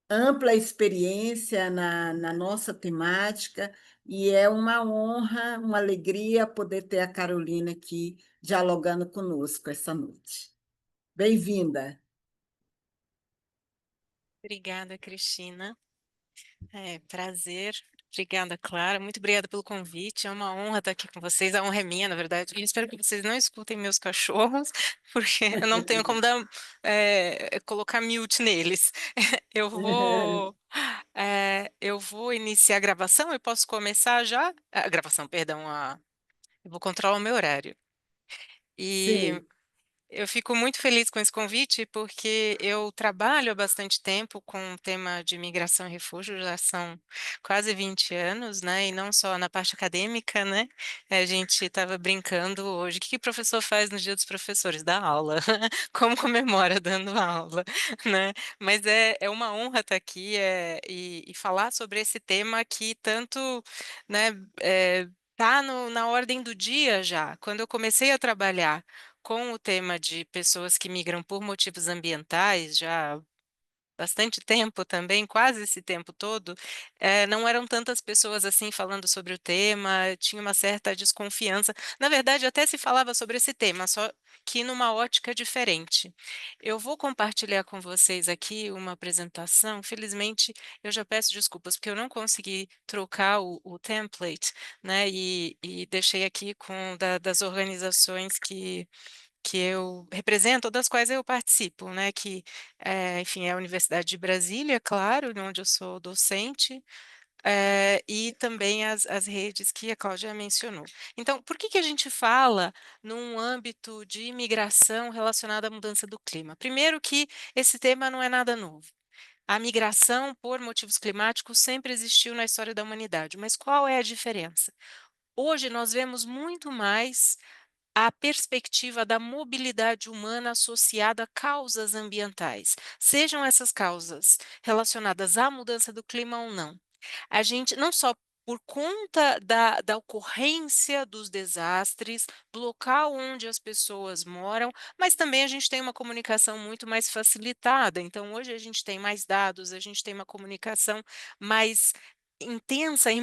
ampla experiência na nossa temática, e é uma honra, uma alegria poder ter a Carolina aqui dialogando conosco essa noite. Bem-vinda. Obrigada, Cristina. Prazer. Obrigada, Clara. Muito obrigada pelo convite. É uma honra estar aqui com vocês. A honra é minha, na verdade. E espero que vocês não escutem meus cachorros, porque eu não tenho como colocar mute neles. Eu vou iniciar a gravação. Eu posso começar já? A gravação, perdão. Eu vou controlar o meu horário. E Sim, eu fico muito feliz com esse convite porque eu trabalho há bastante tempo com o tema de migração e refúgio, já são quase 20 anos, né? E não só na parte acadêmica, né? A gente estava brincando hoje. O que que o professor faz no Dia dos Professores? Dá aula. Como comemora dando aula, né? Mas é uma honra estar aqui e falar sobre esse tema que tanto, né? Tá na ordem do dia já. Quando eu comecei a trabalhar com o tema de pessoas que migram por motivos ambientais, já há bastante tempo também, quase esse tempo todo, não eram tantas pessoas assim falando sobre o tema, tinha uma certa desconfiança. Na verdade, até se falava sobre esse tema, só que numa ótica diferente. Eu vou compartilhar com vocês aqui uma apresentação. Felizmente, eu já peço desculpas, porque eu não consegui trocar o template, né? E deixei aqui com das organizações que eu represento, ou das quais eu participo, né? Que, enfim, é a Universidade de Brasília, claro, onde eu sou docente, e também as redes que a Cláudia mencionou. Então, por que que a gente fala num âmbito de imigração relacionada à mudança do clima? Primeiro que esse tema não é nada novo. A migração por motivos climáticos sempre existiu na história da humanidade, mas qual é a diferença? Hoje nós vemos muito mais a perspectiva da mobilidade humana associada a causas ambientais, sejam essas causas relacionadas à mudança do clima ou não. A gente, não só por conta da ocorrência dos desastres, do local onde as pessoas moram, mas também a gente tem uma comunicação muito mais facilitada. Então, hoje a gente tem mais dados, a gente tem uma comunicação mais intensa e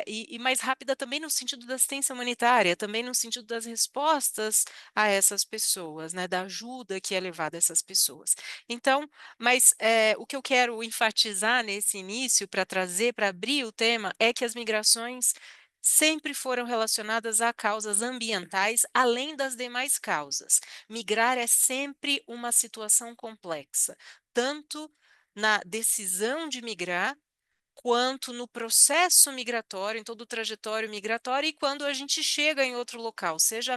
e mais rápida também no sentido da assistência humanitária, também no sentido das respostas a essas pessoas, né, da ajuda que é levada a essas pessoas. Então, mas o que eu quero enfatizar nesse início, para trazer, para abrir o tema, é que as migrações sempre foram relacionadas a causas ambientais, além das demais causas. Migrar é sempre uma situação complexa, tanto na decisão de migrar, quanto no processo migratório, em todo o trajetório migratório, e quando a gente chega em outro local, seja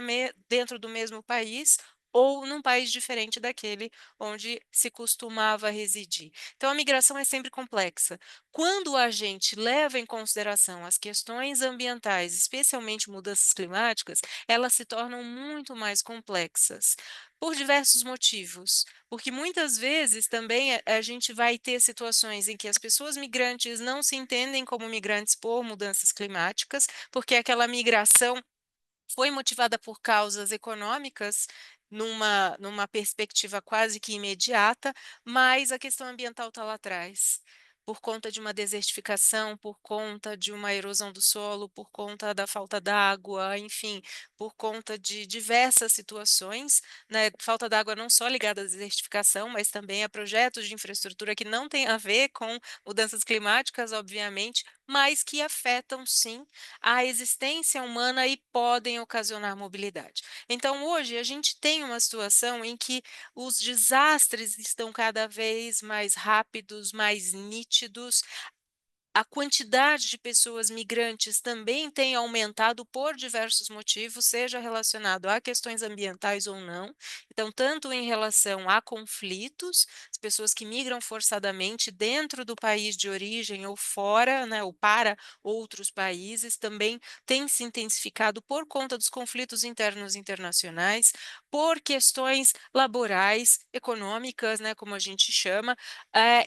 dentro do mesmo país ou num país diferente daquele onde se costumava residir. Então, a migração é sempre complexa. Quando a gente leva em consideração as questões ambientais, especialmente mudanças climáticas, elas se tornam muito mais complexas, por diversos motivos. Porque muitas vezes também a gente vai ter situações em que as pessoas migrantes não se entendem como migrantes por mudanças climáticas, porque aquela migração foi motivada por causas econômicas, numa perspectiva quase que imediata, mas a questão ambiental está lá atrás. Por conta de uma desertificação, por conta de uma erosão do solo, por conta da falta d'água, enfim, por conta de diversas situações, né? Falta d'água não só ligada à desertificação, mas também a projetos de infraestrutura que não têm a ver com mudanças climáticas, obviamente, mas que afetam sim a existência humana e podem ocasionar mobilidade. Então, hoje, a gente tem uma situação em que os desastres estão cada vez mais rápidos, mais nítidos, a quantidade de pessoas migrantes também tem aumentado por diversos motivos, seja relacionado a questões ambientais ou não. Então, tanto em relação a conflitos, as pessoas que migram forçadamente dentro do país de origem ou fora, né, ou para outros países, também tem se intensificado por conta dos conflitos internos e internacionais, por questões laborais, econômicas, né, como a gente chama,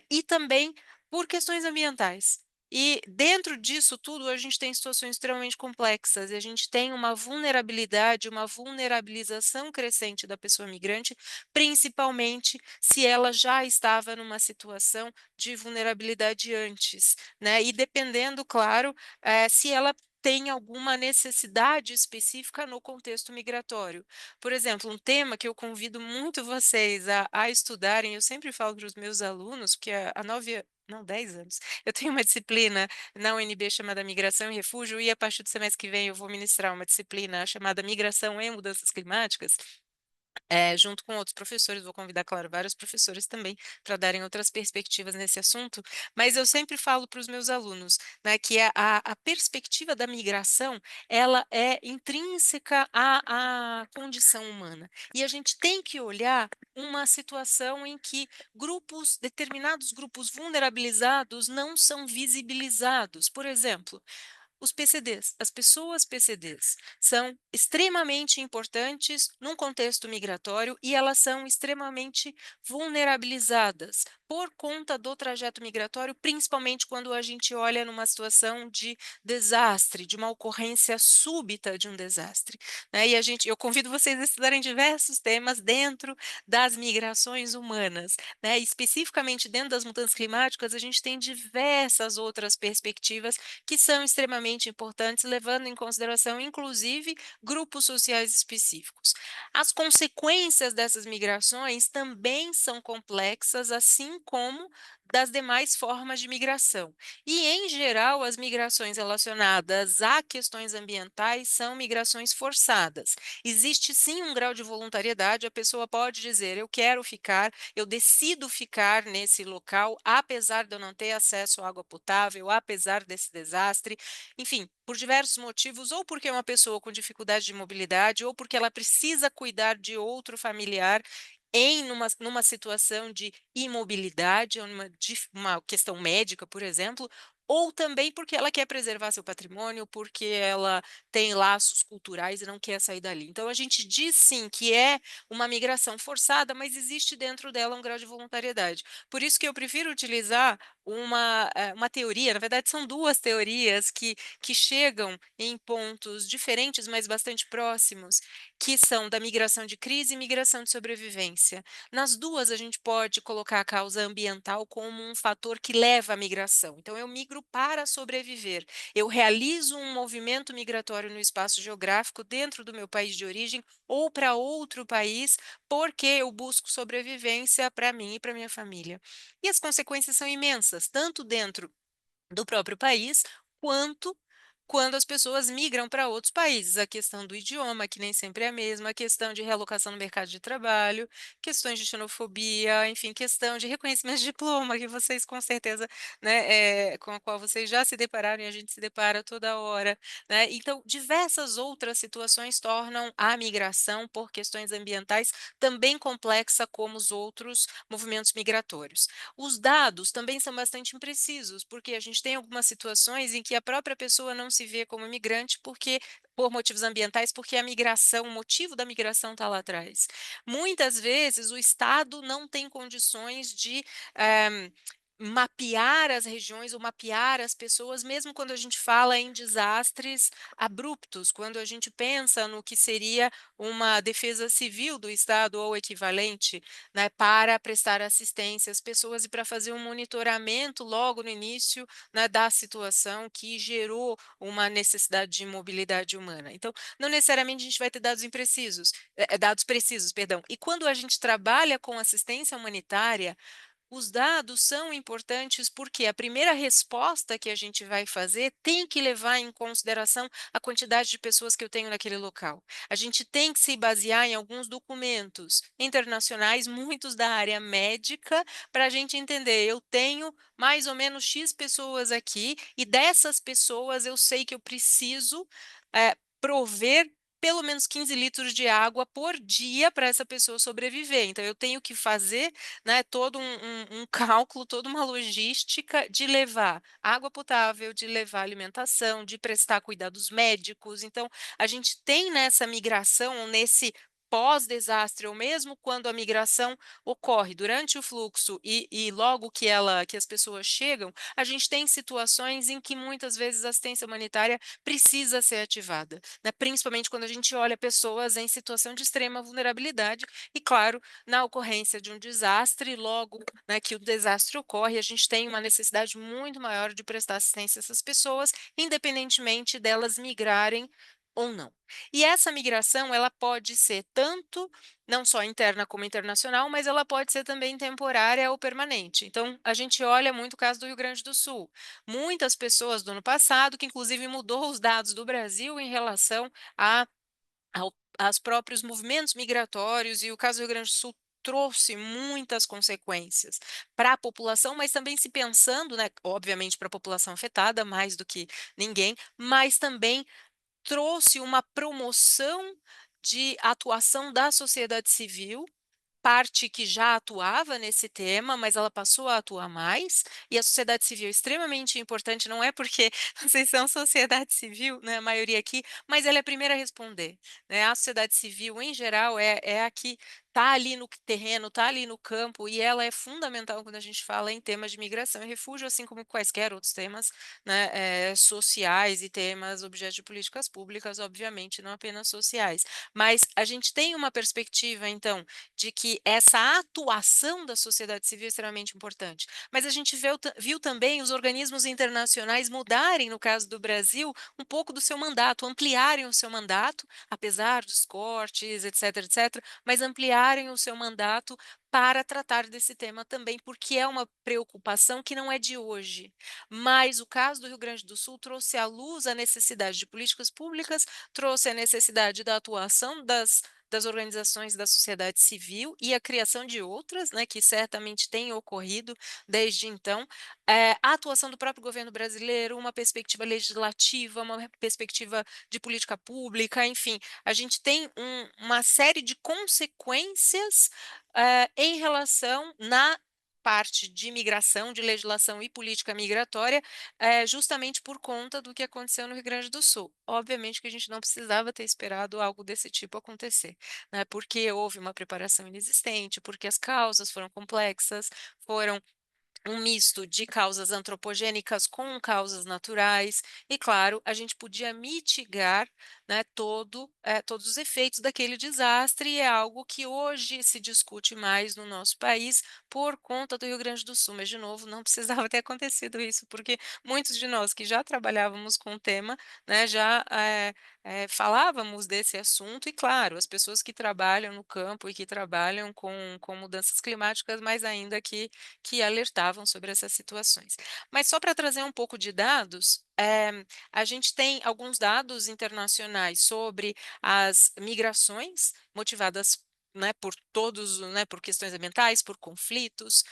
e também por questões ambientais. E dentro disso tudo, a gente tem situações extremamente complexas, e a gente tem uma vulnerabilidade, uma vulnerabilização crescente da pessoa migrante, principalmente se ela já estava numa situação de vulnerabilidade antes, né? E dependendo, claro, se ela tem alguma necessidade específica no contexto migratório. Por exemplo, um tema que eu convido muito vocês a estudarem, eu sempre falo para os meus alunos, que há 10 anos, eu tenho uma disciplina na UNB chamada Migração e Refúgio, e a partir do semestre que vem eu vou ministrar uma disciplina chamada Migração e Mudanças Climáticas, junto com outros professores, vou convidar, claro, vários professores também para darem outras perspectivas nesse assunto, mas eu sempre falo para os meus alunos, né, que a perspectiva da migração, ela é intrínseca à condição humana, e a gente tem que olhar uma situação em que determinados grupos vulnerabilizados não são visibilizados. Por exemplo, os PCDs, as pessoas PCDs, são extremamente importantes num contexto migratório e elas são extremamente vulnerabilizadas por conta do trajeto migratório, principalmente quando a gente olha numa situação de desastre, de uma ocorrência súbita de um desastre, né? E eu convido vocês a estudarem diversos temas dentro das migrações humanas, né? Especificamente dentro das mudanças climáticas, a gente tem diversas outras perspectivas que são extremamente importantes, levando em consideração, inclusive, grupos sociais específicos. As consequências dessas migrações também são complexas, assim como das demais formas de migração. E, em geral, as migrações relacionadas a questões ambientais são migrações forçadas. Existe sim um grau de voluntariedade, a pessoa pode dizer: eu quero ficar, eu decido ficar nesse local, apesar de eu não ter acesso à água potável, apesar desse desastre, enfim, por diversos motivos, ou porque é uma pessoa com dificuldade de mobilidade, ou porque ela precisa cuidar de outro familiar numa situação de imobilidade, ou uma questão médica, por exemplo, ou também porque ela quer preservar seu patrimônio, porque ela tem laços culturais e não quer sair dali. Então, a gente diz sim que é uma migração forçada, mas existe dentro dela um grau de voluntariedade. Por isso que eu prefiro utilizar uma teoria, na verdade, são duas teorias que chegam em pontos diferentes, mas bastante próximos, que são da migração de crise e migração de sobrevivência. Nas duas, a gente pode colocar a causa ambiental como um fator que leva à migração. Então, eu migro para sobreviver. Eu realizo um movimento migratório no espaço geográfico dentro do meu país de origem ou para outro país, porque eu busco sobrevivência para mim e para minha família. E as consequências são imensas, tanto dentro do próprio país, quanto quando as pessoas migram para outros países. A questão do idioma, que nem sempre é a mesma, a questão de realocação no mercado de trabalho, questões de xenofobia, enfim, questão de reconhecimento de diploma, que vocês com certeza, né, com a qual vocês já se depararam e a gente se depara toda hora, né? Então, diversas outras situações tornam a migração por questões ambientais também complexa como os outros movimentos migratórios. Os dados também são bastante imprecisos, porque a gente tem algumas situações em que a própria pessoa não se vê como imigrante por motivos ambientais, porque a migração, o motivo da migração está lá atrás. Muitas vezes o Estado não tem condições de mapear as regiões ou mapear as pessoas, mesmo quando a gente fala em desastres abruptos, quando a gente pensa no que seria uma defesa civil do Estado ou equivalente, né, para prestar assistência às pessoas e para fazer um monitoramento logo no início, né, da situação que gerou uma necessidade de mobilidade humana. Então, não necessariamente a gente vai ter dados imprecisos, dados precisos, perdão. E quando a gente trabalha com assistência humanitária, os dados são importantes porque a primeira resposta que a gente vai fazer tem que levar em consideração a quantidade de pessoas que eu tenho naquele local. A gente tem que se basear em alguns documentos internacionais, muitos da área médica, para a gente entender. Eu tenho mais ou menos X pessoas aqui, e dessas pessoas eu sei que eu preciso prover pelo menos 15 litros de água por dia para essa pessoa sobreviver. Então, eu tenho que fazer, né, todo um cálculo, toda uma logística de levar água potável, de levar alimentação, de prestar cuidados médicos. Então, a gente tem nessa migração, nesse pós-desastre ou mesmo quando a migração ocorre durante o fluxo e logo que as pessoas chegam, a gente tem situações em que muitas vezes a assistência humanitária precisa ser ativada, né? Principalmente quando a gente olha pessoas em situação de extrema vulnerabilidade e, claro, na ocorrência de um desastre, logo, né, que o desastre ocorre, a gente tem uma necessidade muito maior de prestar assistência a essas pessoas, independentemente delas migrarem ou não. E essa migração, ela pode ser tanto, não só interna como internacional, mas ela pode ser também temporária ou permanente. Então, a gente olha muito o caso do Rio Grande do Sul. Muitas pessoas do ano passado, que inclusive mudou os dados do Brasil em relação a aos próprios movimentos migratórios, e o caso do Rio Grande do Sul trouxe muitas consequências para a população, mas também se pensando, né, obviamente para a população afetada, mais do que ninguém, mas também trouxe uma promoção de atuação da sociedade civil, parte que já atuava nesse tema, mas ela passou a atuar mais, e a sociedade civil é extremamente importante, não é porque vocês são sociedade civil, né, a maioria aqui, mas ela é a primeira a responder, né? A sociedade civil, em geral, é a que está ali no terreno, está ali no campo, e ela é fundamental quando a gente fala em temas de migração e refúgio, assim como quaisquer outros temas, né, sociais e temas objeto de políticas públicas, obviamente, não apenas sociais. Mas a gente tem uma perspectiva, então, de que essa atuação da sociedade civil é extremamente importante. Mas a gente viu também os organismos internacionais mudarem, no caso do Brasil, um pouco do seu mandato, ampliarem o seu mandato, apesar dos cortes, etc, etc, mas ampliarem o seu mandato para tratar desse tema também, porque é uma preocupação que não é de hoje. Mas o caso do Rio Grande do Sul trouxe à luz a necessidade de políticas públicas, trouxe a necessidade da atuação das organizações da sociedade civil e a criação de outras, né, que certamente têm ocorrido desde então, a atuação do próprio governo brasileiro, uma perspectiva legislativa, uma perspectiva de política pública, enfim, a gente tem uma série de consequências em relação na parte de migração, de legislação e política migratória, justamente por conta do que aconteceu no Rio Grande do Sul. Obviamente que a gente não precisava ter esperado algo desse tipo acontecer, né? Porque houve uma preparação inexistente, porque as causas foram complexas, foram um misto de causas antropogênicas com causas naturais, e claro, a gente podia mitigar, né, todos os efeitos daquele desastre, e é algo que hoje se discute mais no nosso país por conta do Rio Grande do Sul, mas de novo, não precisava ter acontecido isso, porque muitos de nós que já trabalhávamos com o tema, né, já falávamos desse assunto, e claro, as pessoas que trabalham no campo e que trabalham com mudanças climáticas, mais ainda que alertavam sobre essas situações. Mas só para trazer um pouco de dados, a gente tem alguns dados internacionais sobre as migrações motivadas, né, por todos, né, por questões ambientais, por conflitos,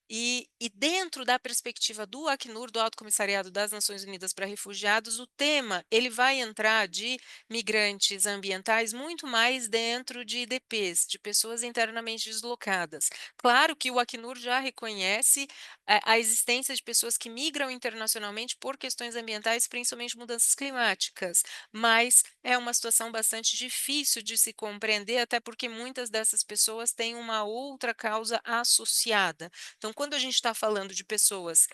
e dentro da perspectiva do Acnur, do Alto Comissariado das Nações Unidas para Refugiados, o tema ele vai entrar de migrantes ambientais muito mais dentro de IDPs, de pessoas internamente deslocadas. Claro que o Acnur já reconhece a existência de pessoas que migram internacionalmente por questões ambientais, principalmente mudanças climáticas, mas é uma situação bastante difícil de se compreender, até porque muitas dessas pessoas têm uma outra causa associada. Então, quando a gente está falando de pessoas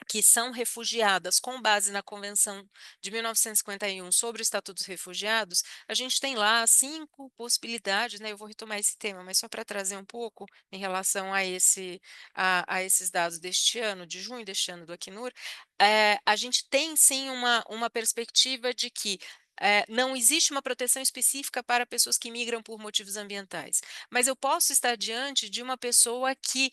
que são refugiadas com base na Convenção de 1951 sobre o Estatuto dos Refugiados, a gente tem lá 5 possibilidades, né? Eu vou retomar esse tema, mas só para trazer um pouco em relação a esses dados deste ano, de junho deste ano do Acnur, a gente tem sim uma perspectiva de que não existe uma proteção específica para pessoas que migram por motivos ambientais, mas eu posso estar diante de uma pessoa que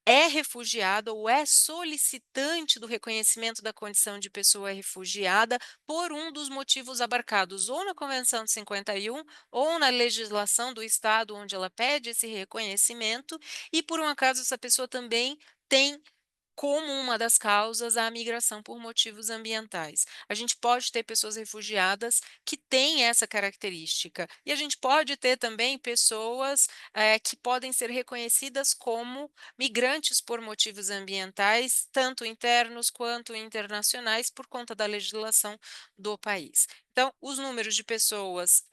é refugiada ou é solicitante do reconhecimento da condição de pessoa refugiada por um dos motivos abarcados ou na Convenção de 51 ou na legislação do estado onde ela pede esse reconhecimento, e por um acaso essa pessoa também tem como uma das causas a migração por motivos ambientais. A gente pode ter pessoas refugiadas que têm essa característica, e a gente pode ter também pessoas que podem ser reconhecidas como migrantes por motivos ambientais, tanto internos quanto internacionais, por conta da legislação do país. Então, os números de pessoas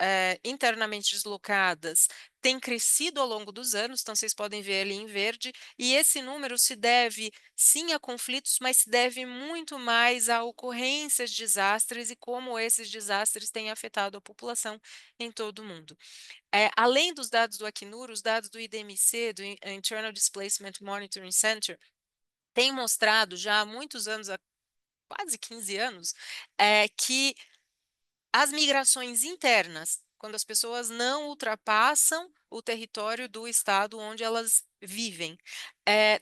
internamente deslocadas têm crescido ao longo dos anos, então vocês podem ver ali em verde, e esse número se deve sim a conflitos, mas se deve muito mais a ocorrências de desastres e como esses desastres têm afetado a população em todo o mundo. Além dos dados do Acnur, os dados do IDMC, do Internal Displacement Monitoring Center, têm mostrado já há muitos anos, há quase 15 anos, que as migrações internas, quando as pessoas não ultrapassam o território do estado onde elas vivem,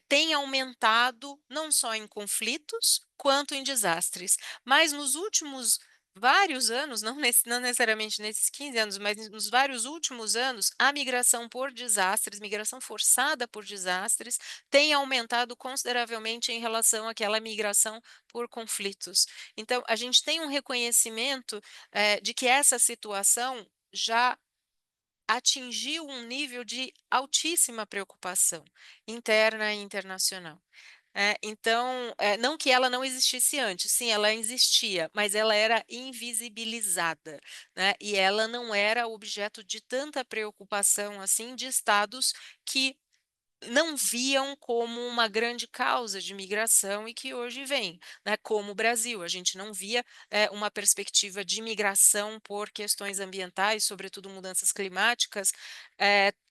tem aumentado não só em conflitos, quanto em desastres. Mas nos últimos vários anos, não necessariamente nesses 15 anos, mas nos vários últimos anos, a migração por desastres, migração forçada por desastres, tem aumentado consideravelmente em relação àquela migração por conflitos. Então, a gente tem um reconhecimento de que essa situação já atingiu um nível de altíssima preocupação interna e internacional. Então, não que ela não existisse antes, sim, ela existia, mas ela era invisibilizada, né? E ela não era objeto de tanta preocupação assim de estados que não viam como uma grande causa de migração e que hoje vem, né, como o Brasil. A gente não via uma perspectiva de migração por questões ambientais, sobretudo mudanças climáticas,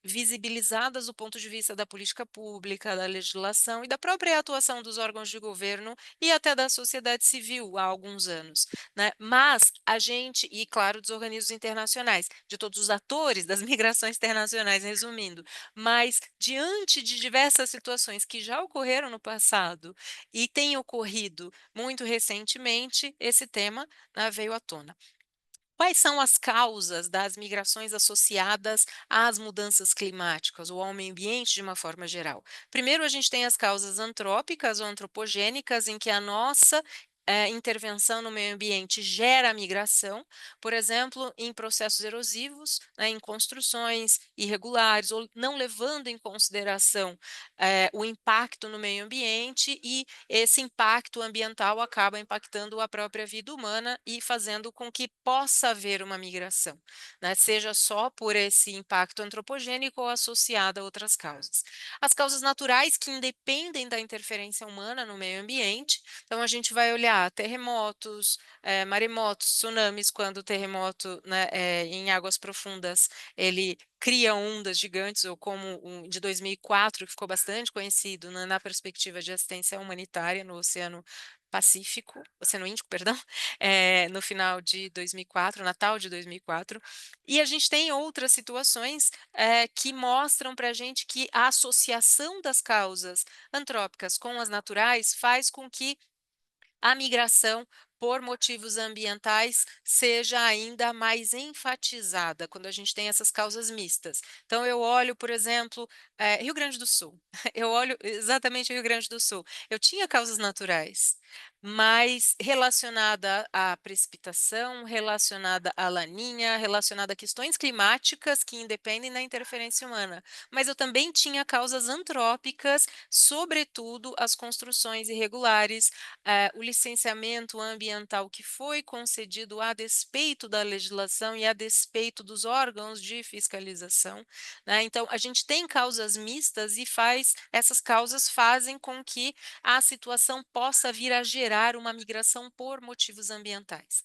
visibilizadas do ponto de vista da política pública, da legislação e da própria atuação dos órgãos de governo e até da sociedade civil há alguns anos, né? Mas a gente, e claro, dos organismos internacionais, de todos os atores das migrações internacionais, resumindo, mas diante de diversas situações que já ocorreram no passado e têm ocorrido muito recentemente, esse tema, né, veio à tona. Quais são as causas das migrações associadas às mudanças climáticas ou ao meio ambiente de uma forma geral? Primeiro, a gente tem as causas antrópicas ou antropogênicas, em que a nossa intervenção no meio ambiente gera a migração, por exemplo, em processos erosivos, né, em construções irregulares, ou não levando em consideração o impacto no meio ambiente, e esse impacto ambiental acaba impactando a própria vida humana e fazendo com que possa haver uma migração, né, seja só por esse impacto antropogênico ou associado a outras causas. As causas naturais que independem da interferência humana no meio ambiente, então a gente vai olhar terremotos, maremotos, tsunamis, quando o terremoto, né, em águas profundas, ele cria ondas gigantes, ou como de 2004, que ficou bastante conhecido, né, na perspectiva de assistência humanitária no Oceano Pacífico, Oceano Índico, perdão, no final de 2004, Natal de 2004. E a gente tem outras situações que mostram para a gente que a associação das causas antrópicas com as naturais faz com que a migração por motivos ambientais seja ainda mais enfatizada quando a gente tem essas causas mistas. Então, eu olho, por exemplo, Rio Grande do Sul. Eu olho exatamente o Rio Grande do Sul. Eu tinha causas naturais, mas relacionada à precipitação, relacionada à laninha, relacionada a questões climáticas que independem da interferência humana. Mas eu também tinha causas antrópicas, sobretudo as construções irregulares, o licenciamento ambiental que foi concedido a despeito da legislação e a despeito dos órgãos de fiscalização, né? Então, a gente tem causas mistas e essas causas fazem com que a situação possa vir a gerar uma migração por motivos ambientais.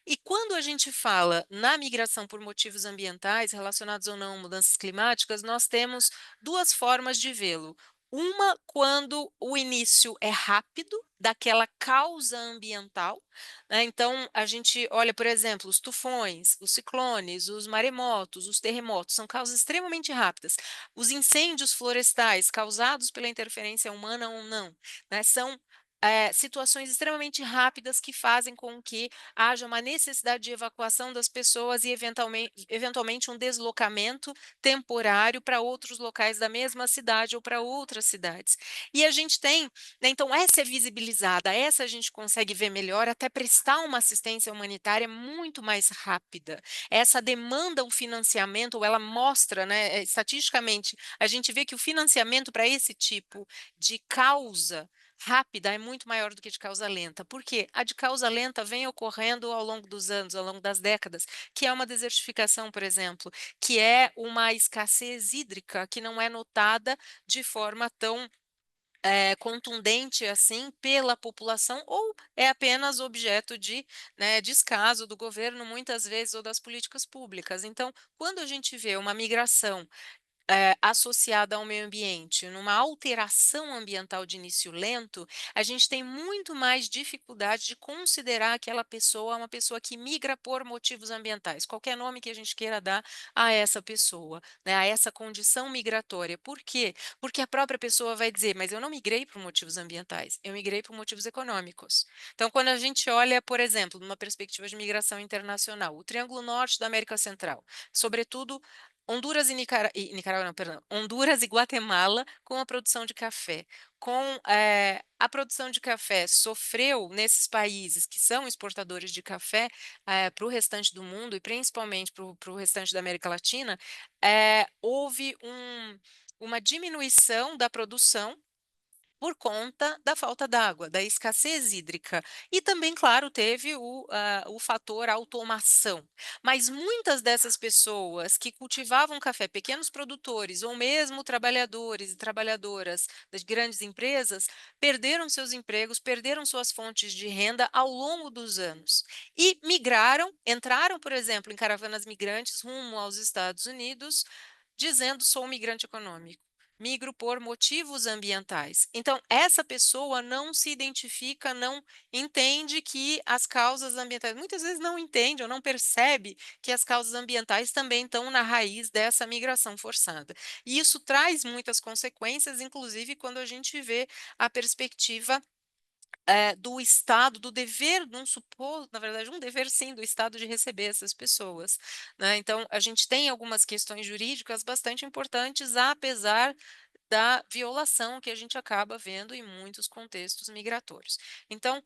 E quando a gente fala na migração por motivos ambientais, relacionados ou não a mudanças climáticas, nós temos duas formas de vê-lo. Uma, quando o início é rápido, daquela causa ambiental, né? Então, a gente olha, por exemplo, os tufões, os ciclones, os maremotos, os terremotos, são causas extremamente rápidas. Os incêndios florestais causados pela interferência humana ou não, né, são situações extremamente rápidas que fazem com que haja uma necessidade de evacuação das pessoas e, eventualmente um deslocamento temporário para outros locais da mesma cidade ou para outras cidades. E a gente tem, né, então, essa é visibilizada, essa a gente consegue ver melhor, até prestar uma assistência humanitária muito mais rápida. Essa demanda um financiamento, ou ela mostra, né, estatisticamente, a gente vê que o financiamento para esse tipo de causa rápida é muito maior do que de causa lenta. Por quê? A de causa lenta vem ocorrendo ao longo dos anos, ao longo das décadas, que é uma desertificação, por exemplo, que é uma escassez hídrica que não é notada de forma tão contundente assim pela população ou é apenas objeto de, né, descaso do governo muitas vezes ou das políticas públicas. Então, quando a gente vê uma migração associada ao meio ambiente, numa alteração ambiental de início lento, a gente tem muito mais dificuldade de considerar aquela pessoa uma pessoa que migra por motivos ambientais, qualquer nome que a gente queira dar a essa pessoa, né, a essa condição migratória. Por quê? Porque a própria pessoa vai dizer, mas eu não migrei por motivos ambientais, eu migrei por motivos econômicos. Então, quando a gente olha, por exemplo, numa perspectiva de migração internacional, o Triângulo Norte da América Central, sobretudo Honduras e Nicarágua, não, perdão, Honduras e Guatemala com a produção de café. A produção de café sofreu nesses países que são exportadores de café para o restante do mundo e principalmente para o restante da América Latina, houve uma diminuição da produção por conta da falta d'água, da escassez hídrica. E também, claro, teve o fator automação. Mas muitas dessas pessoas que cultivavam café, pequenos produtores ou mesmo trabalhadores e trabalhadoras das grandes empresas, perderam seus empregos, perderam suas fontes de renda ao longo dos anos. E migraram, entraram, por exemplo, em caravanas migrantes rumo aos Estados Unidos, dizendo sou um migrante econômico. Migro por motivos ambientais. Então, essa pessoa não se identifica, não entende que as causas ambientais, muitas vezes não entende ou não percebe que as causas ambientais também estão na raiz dessa migração forçada. E isso traz muitas consequências, inclusive quando a gente vê a perspectiva do Estado, do dever, de um supor, na verdade, um dever sim do Estado de receber essas pessoas, né? Então, a gente tem algumas questões jurídicas bastante importantes, apesar da violação que a gente acaba vendo em muitos contextos migratórios. Então,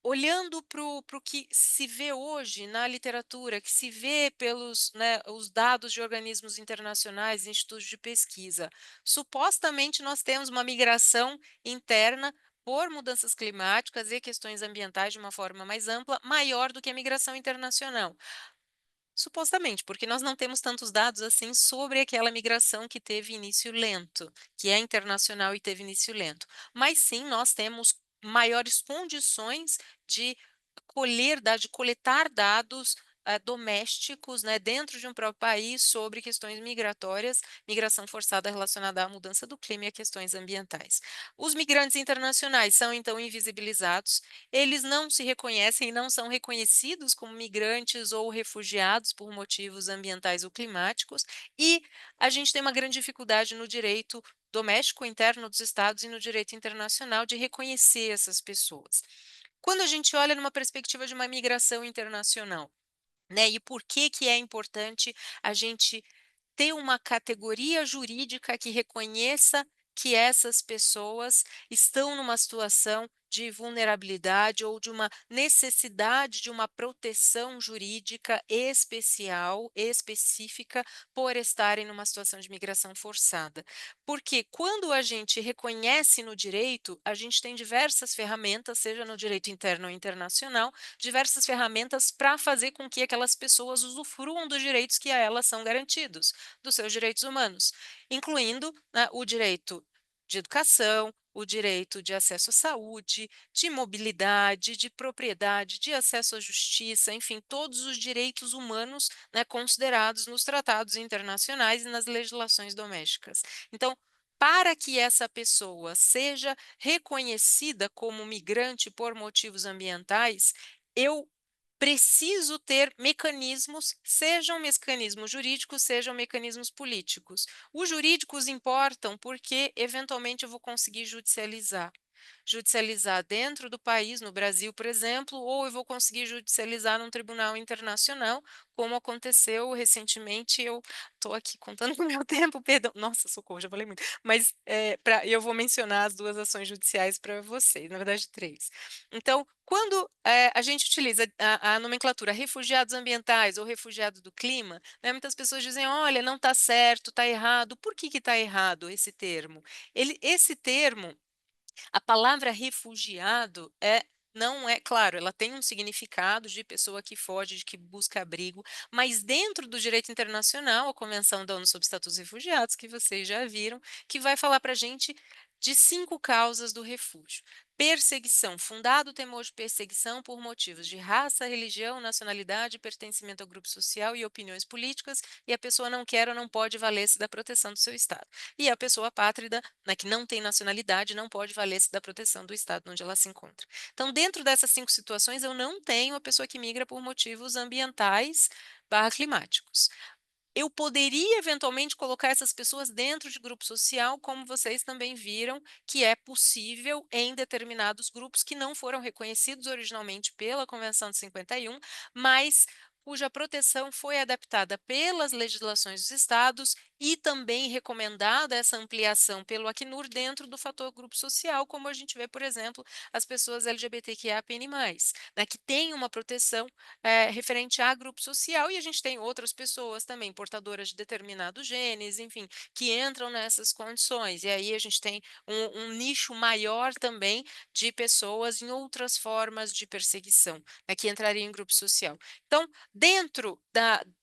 olhando para o que se vê hoje na literatura, que se vê pelos, né, os dados de organismos internacionais, institutos de pesquisa, supostamente nós temos uma migração interna por mudanças climáticas e questões ambientais de uma forma mais ampla, maior do que a migração internacional. Supostamente, porque nós não temos tantos dados assim sobre aquela migração que teve início lento, que é internacional e teve início lento. Mas sim, nós temos maiores condições de de coletar dados domésticos, né, dentro de um próprio país sobre questões migratórias, migração forçada relacionada à mudança do clima e a questões ambientais. Os migrantes internacionais são então invisibilizados, eles não se reconhecem e não são reconhecidos como migrantes ou refugiados por motivos ambientais ou climáticos, e a gente tem uma grande dificuldade no direito doméstico interno dos estados e no direito internacional de reconhecer essas pessoas. Quando a gente olha numa perspectiva de uma migração internacional, né, e por que que é importante a gente ter uma categoria jurídica que reconheça que essas pessoas estão numa situação de vulnerabilidade ou de uma necessidade de uma proteção jurídica especial, específica, por estarem numa situação de migração forçada. Porque quando a gente reconhece no direito, a gente tem diversas ferramentas, seja no direito interno ou internacional, diversas ferramentas para fazer com que aquelas pessoas usufruam dos direitos que a elas são garantidos, dos seus direitos humanos, incluindo, né, o direito de educação, o direito de acesso à saúde, de mobilidade, de propriedade, de acesso à justiça, enfim, todos os direitos humanos, né, considerados nos tratados internacionais e nas legislações domésticas. Então, para que essa pessoa seja reconhecida como migrante por motivos ambientais, eu preciso ter mecanismos, sejam mecanismos jurídicos, sejam mecanismos políticos. Os jurídicos importam porque, eventualmente, eu vou conseguir judicializar. Judicializar dentro do país, no Brasil, por exemplo, ou eu vou conseguir judicializar num tribunal internacional, como aconteceu recentemente. Eu estou aqui contando com o meu tempo, perdão. Nossa, socorro, já falei muito. Mas eu vou mencionar as duas ações judiciais para vocês, na verdade, três. Então, quando a gente utiliza a nomenclatura refugiados ambientais ou refugiados do clima, né, muitas pessoas dizem, olha, não está certo, está errado. Por que está errado esse termo? Esse termo A palavra refugiado não é, claro, ela tem um significado de pessoa que foge, de que busca abrigo, mas dentro do direito internacional, a Convenção da ONU sobre Estatutos dos Refugiados, que vocês já viram, que vai falar para a gente de 5 causas do refúgio. Perseguição, fundado o temor de perseguição por motivos de raça, religião, nacionalidade, pertencimento ao grupo social e opiniões políticas, e a pessoa não quer ou não pode valer-se da proteção do seu Estado. E a pessoa apátrida, né, que não tem nacionalidade, não pode valer-se da proteção do Estado onde ela se encontra. Então, dentro dessas 5 situações, eu não tenho a pessoa que migra por motivos ambientais barra climáticos. Eu poderia eventualmente colocar essas pessoas dentro de grupo social, como vocês também viram, que é possível em determinados grupos que não foram reconhecidos originalmente pela Convenção de 51, mas cuja proteção foi adaptada pelas legislações dos estados e também recomendada essa ampliação pelo Acnur dentro do fator grupo social, como a gente vê, por exemplo, as pessoas LGBTQIAPN+, né, que têm uma proteção referente a grupo social, e a gente tem outras pessoas também, portadoras de determinados genes, enfim, que entram nessas condições. E aí a gente tem um nicho maior também de pessoas em outras formas de perseguição, né, que entrariam em grupo social. Então, dentro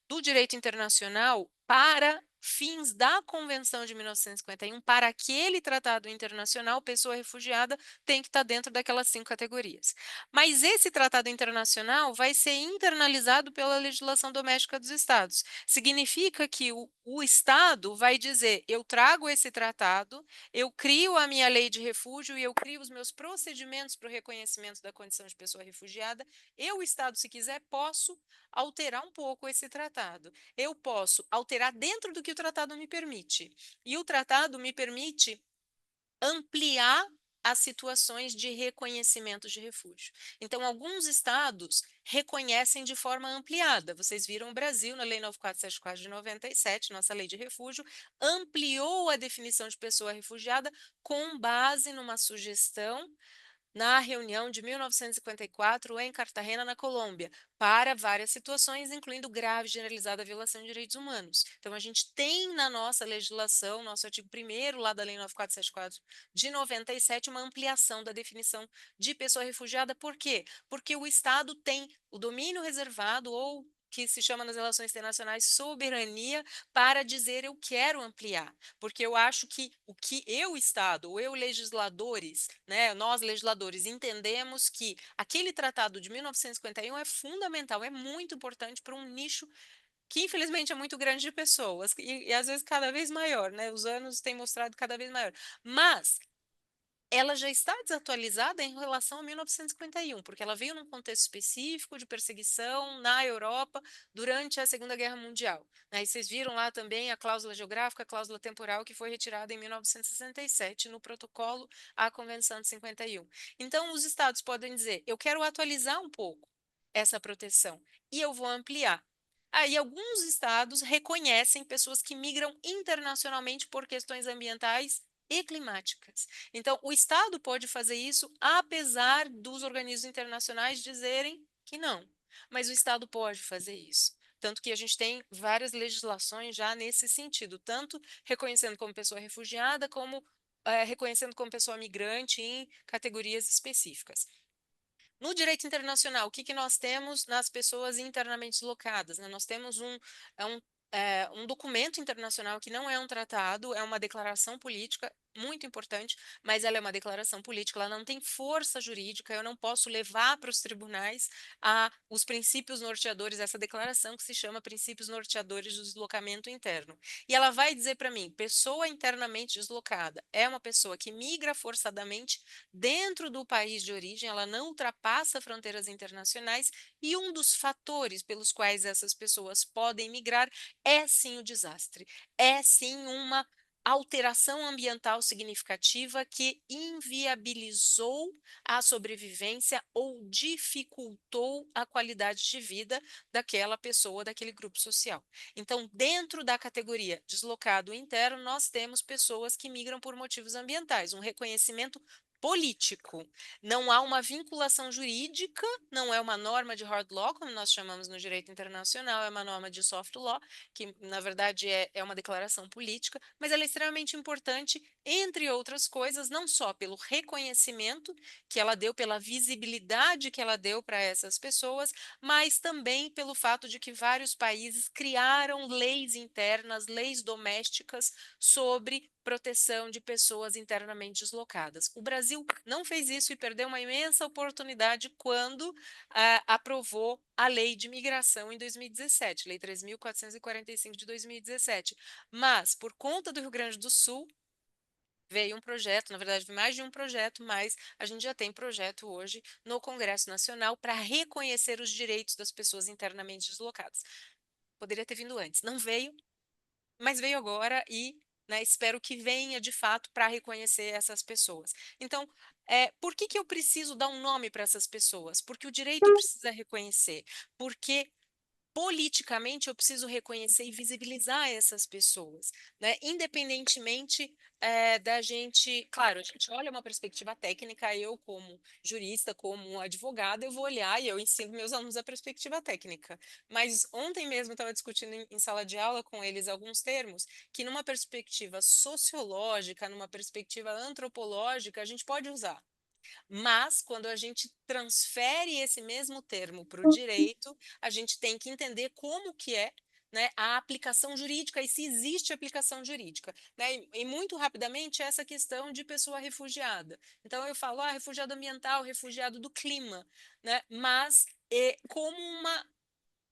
do direito internacional, para fins da Convenção de 1951, para aquele tratado internacional, pessoa refugiada tem que estar dentro daquelas 5 categorias. Mas esse tratado internacional vai ser internalizado pela legislação doméstica dos estados. Significa que o Estado vai dizer: eu trago esse tratado, eu crio a minha lei de refúgio e eu crio os meus procedimentos para o reconhecimento da condição de pessoa refugiada. Eu, Estado, se quiser, posso alterar um pouco esse tratado. Eu posso alterar dentro do que o tratado me permite. E o tratado me permite ampliar as situações de reconhecimento de refúgio. Então, alguns estados reconhecem de forma ampliada. Vocês viram o Brasil, na Lei 9474 de 97, nossa lei de refúgio, ampliou a definição de pessoa refugiada com base numa sugestão na reunião de 1954 em Cartagena, na Colômbia, para várias situações, incluindo grave e generalizada violação de direitos humanos. Então, a gente tem na nossa legislação, nosso artigo 1º, lá da Lei 9474 de 97, uma ampliação da definição de pessoa refugiada. Por quê? Porque o Estado tem o domínio reservado, ou que se chama nas relações internacionais soberania, para dizer eu quero ampliar, porque eu acho que o que eu, Estado, ou eu, legisladores, né, nós, legisladores, entendemos que aquele tratado de 1951 é fundamental, é muito importante para um nicho que, infelizmente, é muito grande de pessoas, e às vezes cada vez maior, né? Os anos têm mostrado cada vez maior. Mas ela já está desatualizada em relação a 1951, porque ela veio num contexto específico de perseguição na Europa durante a Segunda Guerra Mundial, né? E vocês viram lá também a cláusula geográfica, a cláusula temporal, que foi retirada em 1967 no protocolo à Convenção de 51. Então, os estados podem dizer: eu quero atualizar um pouco essa proteção e eu vou ampliar. Aí, alguns estados reconhecem pessoas que migram internacionalmente por questões ambientais e climáticas. Então, o Estado pode fazer isso, apesar dos organismos internacionais dizerem que não. Mas o Estado pode fazer isso. Tanto que a gente tem várias legislações já nesse sentido, tanto reconhecendo como pessoa refugiada, como reconhecendo como pessoa migrante em categorias específicas. No direito internacional, o que, que nós temos nas pessoas internamente deslocadas, né? Nós temos é um, um documento internacional que não é um tratado, é uma declaração política muito importante, mas ela é uma declaração política, ela não tem força jurídica, eu não posso levar para os tribunais os princípios norteadores dessa declaração, que se chama Princípios Norteadores do Deslocamento Interno. E ela vai dizer para mim: pessoa internamente deslocada é uma pessoa que migra forçadamente dentro do país de origem, ela não ultrapassa fronteiras internacionais, e um dos fatores pelos quais essas pessoas podem migrar é sim o desastre, é sim uma alteração ambiental significativa que inviabilizou a sobrevivência ou dificultou a qualidade de vida daquela pessoa, daquele grupo social. Então, dentro da categoria deslocado interno, nós temos pessoas que migram por motivos ambientais, um reconhecimento político. Não há uma vinculação jurídica, não é uma norma de hard law, como nós chamamos no direito internacional, é uma norma de soft law, que na verdade é uma declaração política, mas ela é extremamente importante, entre outras coisas, não só pelo reconhecimento que ela deu, pela visibilidade que ela deu para essas pessoas, mas também pelo fato de que vários países criaram leis internas, leis domésticas sobre proteção de pessoas internamente deslocadas. O Brasil não fez isso e perdeu uma imensa oportunidade quando aprovou a lei de migração em 2017, Lei 3.445 de 2017. Mas, por conta do Rio Grande do Sul, veio um projeto, na verdade, mais de um projeto, mas a gente já tem projeto hoje no Congresso Nacional para reconhecer os direitos das pessoas internamente deslocadas. Poderia ter vindo antes, não veio, mas veio agora e, né, espero que venha de fato para reconhecer essas pessoas. Então, por que eu preciso dar um nome para essas pessoas? Porque o direito precisa reconhecer, porque politicamente eu preciso reconhecer e visibilizar essas pessoas, né? Independentemente da gente, claro, a gente olha uma perspectiva técnica, eu como jurista, como advogada, eu vou olhar e eu ensino meus alunos a perspectiva técnica. Mas ontem mesmo eu estava discutindo em sala de aula com eles alguns termos que numa perspectiva sociológica, numa perspectiva antropológica, a gente pode usar. Mas, quando a gente transfere esse mesmo termo para o direito, a gente tem que entender como que é, né, a aplicação jurídica e se existe aplicação jurídica. Né? E muito rapidamente, essa questão de pessoa refugiada. Então, eu falo, refugiado ambiental, refugiado do clima, né? Mas como uma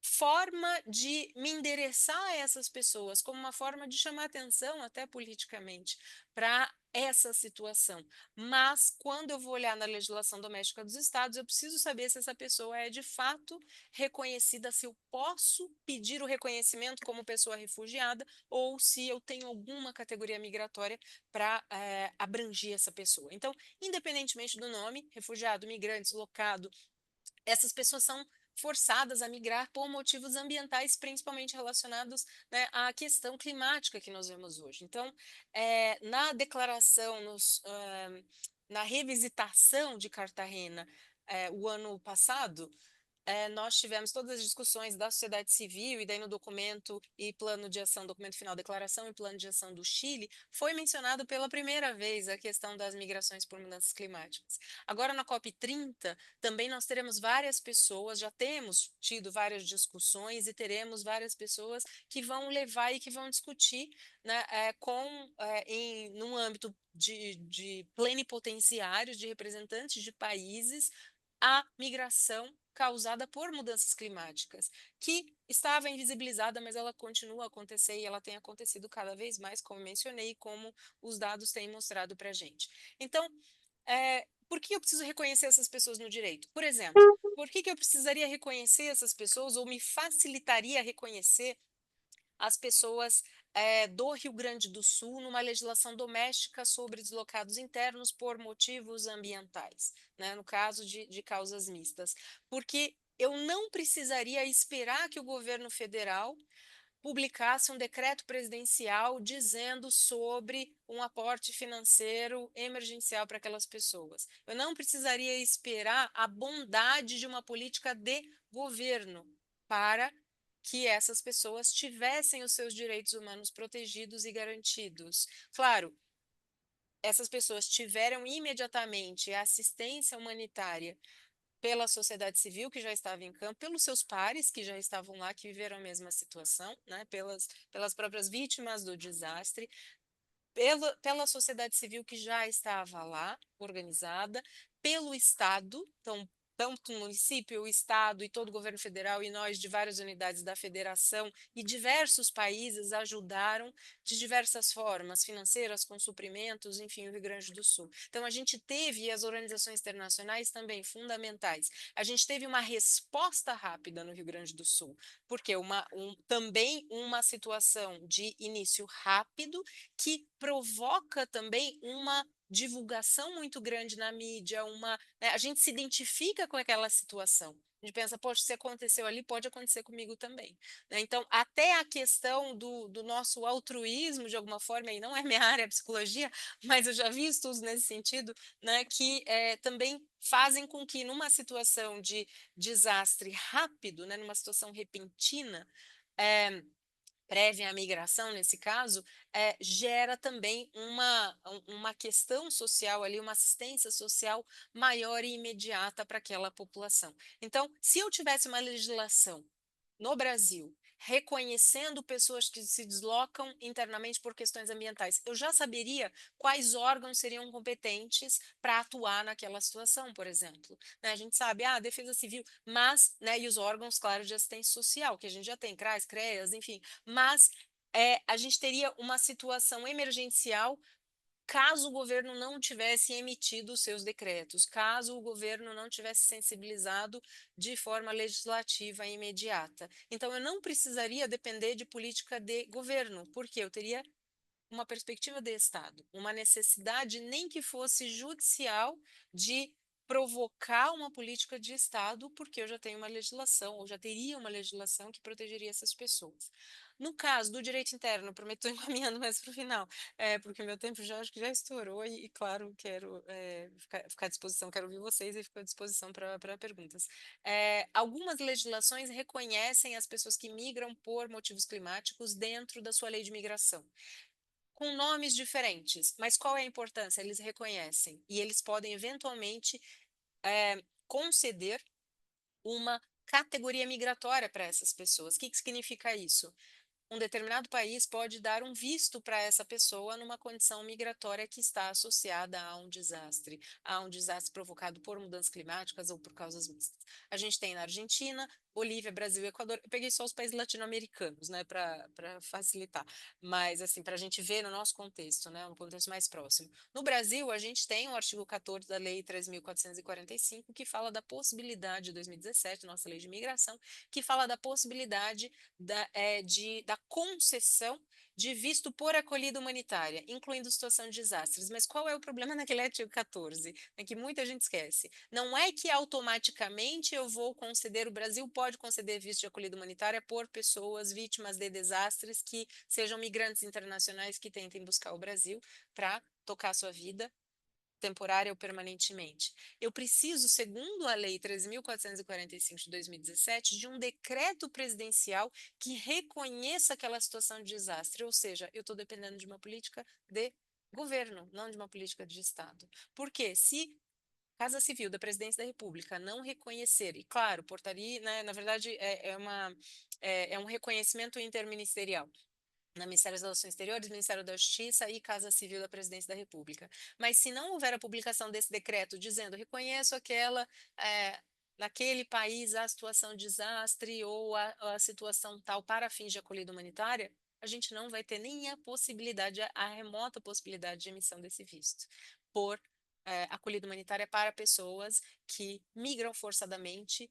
forma de me endereçar a essas pessoas, como uma forma de chamar atenção, até politicamente, para essa situação. Mas, quando eu vou olhar na legislação doméstica dos estados, eu preciso saber se essa pessoa é de fato reconhecida, se eu posso pedir o reconhecimento como pessoa refugiada ou se eu tenho alguma categoria migratória para abranger essa pessoa. Então, independentemente do nome, refugiado, migrante, deslocado, essas pessoas são forçadas a migrar por motivos ambientais, principalmente relacionados, né, à questão climática que nós vemos hoje. Então, na declaração, na revisitação de Cartagena, o ano passado, nós tivemos todas as discussões da sociedade civil e daí no documento e plano de ação, documento final, declaração e plano de ação do Chile, foi mencionado pela primeira vez a questão das migrações por mudanças climáticas. Agora na COP30 também nós teremos várias pessoas, já temos tido várias discussões e teremos várias pessoas que vão levar e que vão discutir, né, num âmbito de plenipotenciários, de representantes de países, a migração causada por mudanças climáticas, que estava invisibilizada, mas ela continua a acontecer e ela tem acontecido cada vez mais, como mencionei, como os dados têm mostrado para a gente. Então, por que eu preciso reconhecer essas pessoas no direito? Por exemplo, por que eu precisaria reconhecer essas pessoas ou me facilitaria reconhecer as pessoas do Rio Grande do Sul numa legislação doméstica sobre deslocados internos por motivos ambientais, né, no caso de causas mistas, porque eu não precisaria esperar que o governo federal publicasse um decreto presidencial dizendo sobre um aporte financeiro emergencial para aquelas pessoas. Eu não precisaria esperar a bondade de uma política de governo para que essas pessoas tivessem os seus direitos humanos protegidos e garantidos. Claro, essas pessoas tiveram imediatamente a assistência humanitária pela sociedade civil que já estava em campo, pelos seus pares que já estavam lá, que viveram a mesma situação, né, pelas próprias vítimas do desastre, pela sociedade civil que já estava lá, organizada, pelo Estado, então, tanto o município, o Estado e todo o governo federal e nós de várias unidades da federação e diversos países ajudaram de diversas formas, financeiras, com suprimentos, enfim, o Rio Grande do Sul. Então, a gente teve, e as organizações internacionais também fundamentais, a gente teve uma resposta rápida no Rio Grande do Sul, porque também uma situação de início rápido que provoca também uma divulgação muito grande na mídia, a gente se identifica com aquela situação. A gente pensa, poxa, se aconteceu ali, pode acontecer comigo também, né? Então, até a questão do nosso altruísmo, de alguma forma, e não é minha área, a psicologia, mas eu já vi estudos nesse sentido, né, que também fazem com que, numa situação de desastre rápido, né, numa situação repentina, é, prévia à migração, nesse caso, gera também uma questão social ali, uma assistência social maior e imediata para aquela população. Então, se eu tivesse uma legislação no Brasil, reconhecendo pessoas que se deslocam internamente por questões ambientais, eu já saberia quais órgãos seriam competentes para atuar naquela situação, por exemplo. Né? A gente sabe, a Defesa Civil, mas, né, e os órgãos, claro, de assistência social, que a gente já tem, CRAS, CREAS, enfim, mas a gente teria uma situação emergencial caso o governo não tivesse emitido os seus decretos, caso o governo não tivesse sensibilizado de forma legislativa imediata. Então, eu não precisaria depender de política de governo, porque eu teria uma perspectiva de Estado, uma necessidade, nem que fosse judicial, de provocar uma política de Estado, porque eu já tenho uma legislação, ou já teria uma legislação que protegeria essas pessoas. No caso do direito interno, prometo estou encaminhando mais para o final, porque o meu tempo já acho que já estourou e claro, quero ficar à disposição, quero ouvir vocês e fico à disposição para perguntas. Algumas legislações reconhecem as pessoas que migram por motivos climáticos dentro da sua lei de migração com nomes diferentes, mas qual é a importância? Eles reconhecem e eles podem eventualmente conceder uma categoria migratória para essas pessoas. O que significa isso? Um determinado país pode dar um visto para essa pessoa numa condição migratória que está associada a um desastre provocado por mudanças climáticas ou por causas mistas. A gente tem na Argentina, Bolívia, Brasil e Equador. Eu peguei só os países latino-americanos, né, para facilitar, mas assim, para a gente ver no nosso contexto, né, um contexto mais próximo. No Brasil, a gente tem o artigo 14 da Lei 3.445, que fala da possibilidade, de 2017, nossa lei de imigração, que fala da possibilidade da concessão de visto por acolhida humanitária, incluindo situação de desastres. Mas qual é o problema naquele artigo 14? É que muita gente esquece. Não é que automaticamente eu vou conceder, o Brasil pode conceder visto de acolhida humanitária por pessoas vítimas de desastres que sejam migrantes internacionais que tentem buscar o Brasil para tocar sua vida temporária ou permanentemente. Eu preciso, segundo a Lei 3.445 de 2017, de um decreto presidencial que reconheça aquela situação de desastre, ou seja, eu estou dependendo de uma política de governo, não de uma política de Estado. Porque se Casa Civil da Presidência da República não reconhecer, e claro, portaria, né, na verdade, é um reconhecimento interministerial na Ministério das Relações Exteriores, Ministério da Justiça e Casa Civil da Presidência da República. Mas se não houver a publicação desse decreto dizendo reconheço é, naquele país a situação de desastre ou a situação tal para fins de acolhida humanitária, a gente não vai ter nem a possibilidade, a remota possibilidade de emissão desse visto por acolhida humanitária para pessoas que migram forçadamente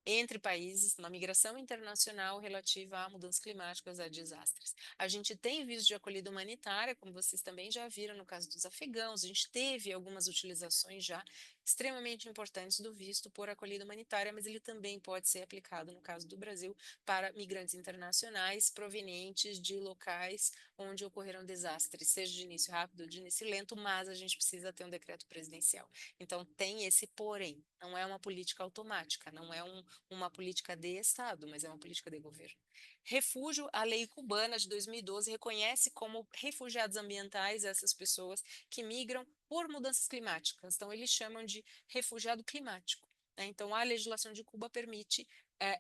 entre países na migração internacional relativa a mudanças climáticas, a desastres. A gente tem visto de acolhida humanitária, como vocês também já viram no caso dos afegãos, a gente teve algumas utilizações já extremamente importantes do visto por acolhida humanitária, mas ele também pode ser aplicado no caso do Brasil para migrantes internacionais provenientes de locais onde ocorreram desastres, seja de início rápido ou de início lento, mas a gente precisa ter um decreto presidencial. Então tem esse porém, não é uma política automática, não é uma política de Estado, mas é uma política de governo. Refúgio, a lei cubana de 2012 reconhece como refugiados ambientais essas pessoas que migram por mudanças climáticas. Então, eles chamam de refugiado climático. Né? Então, a legislação de Cuba permite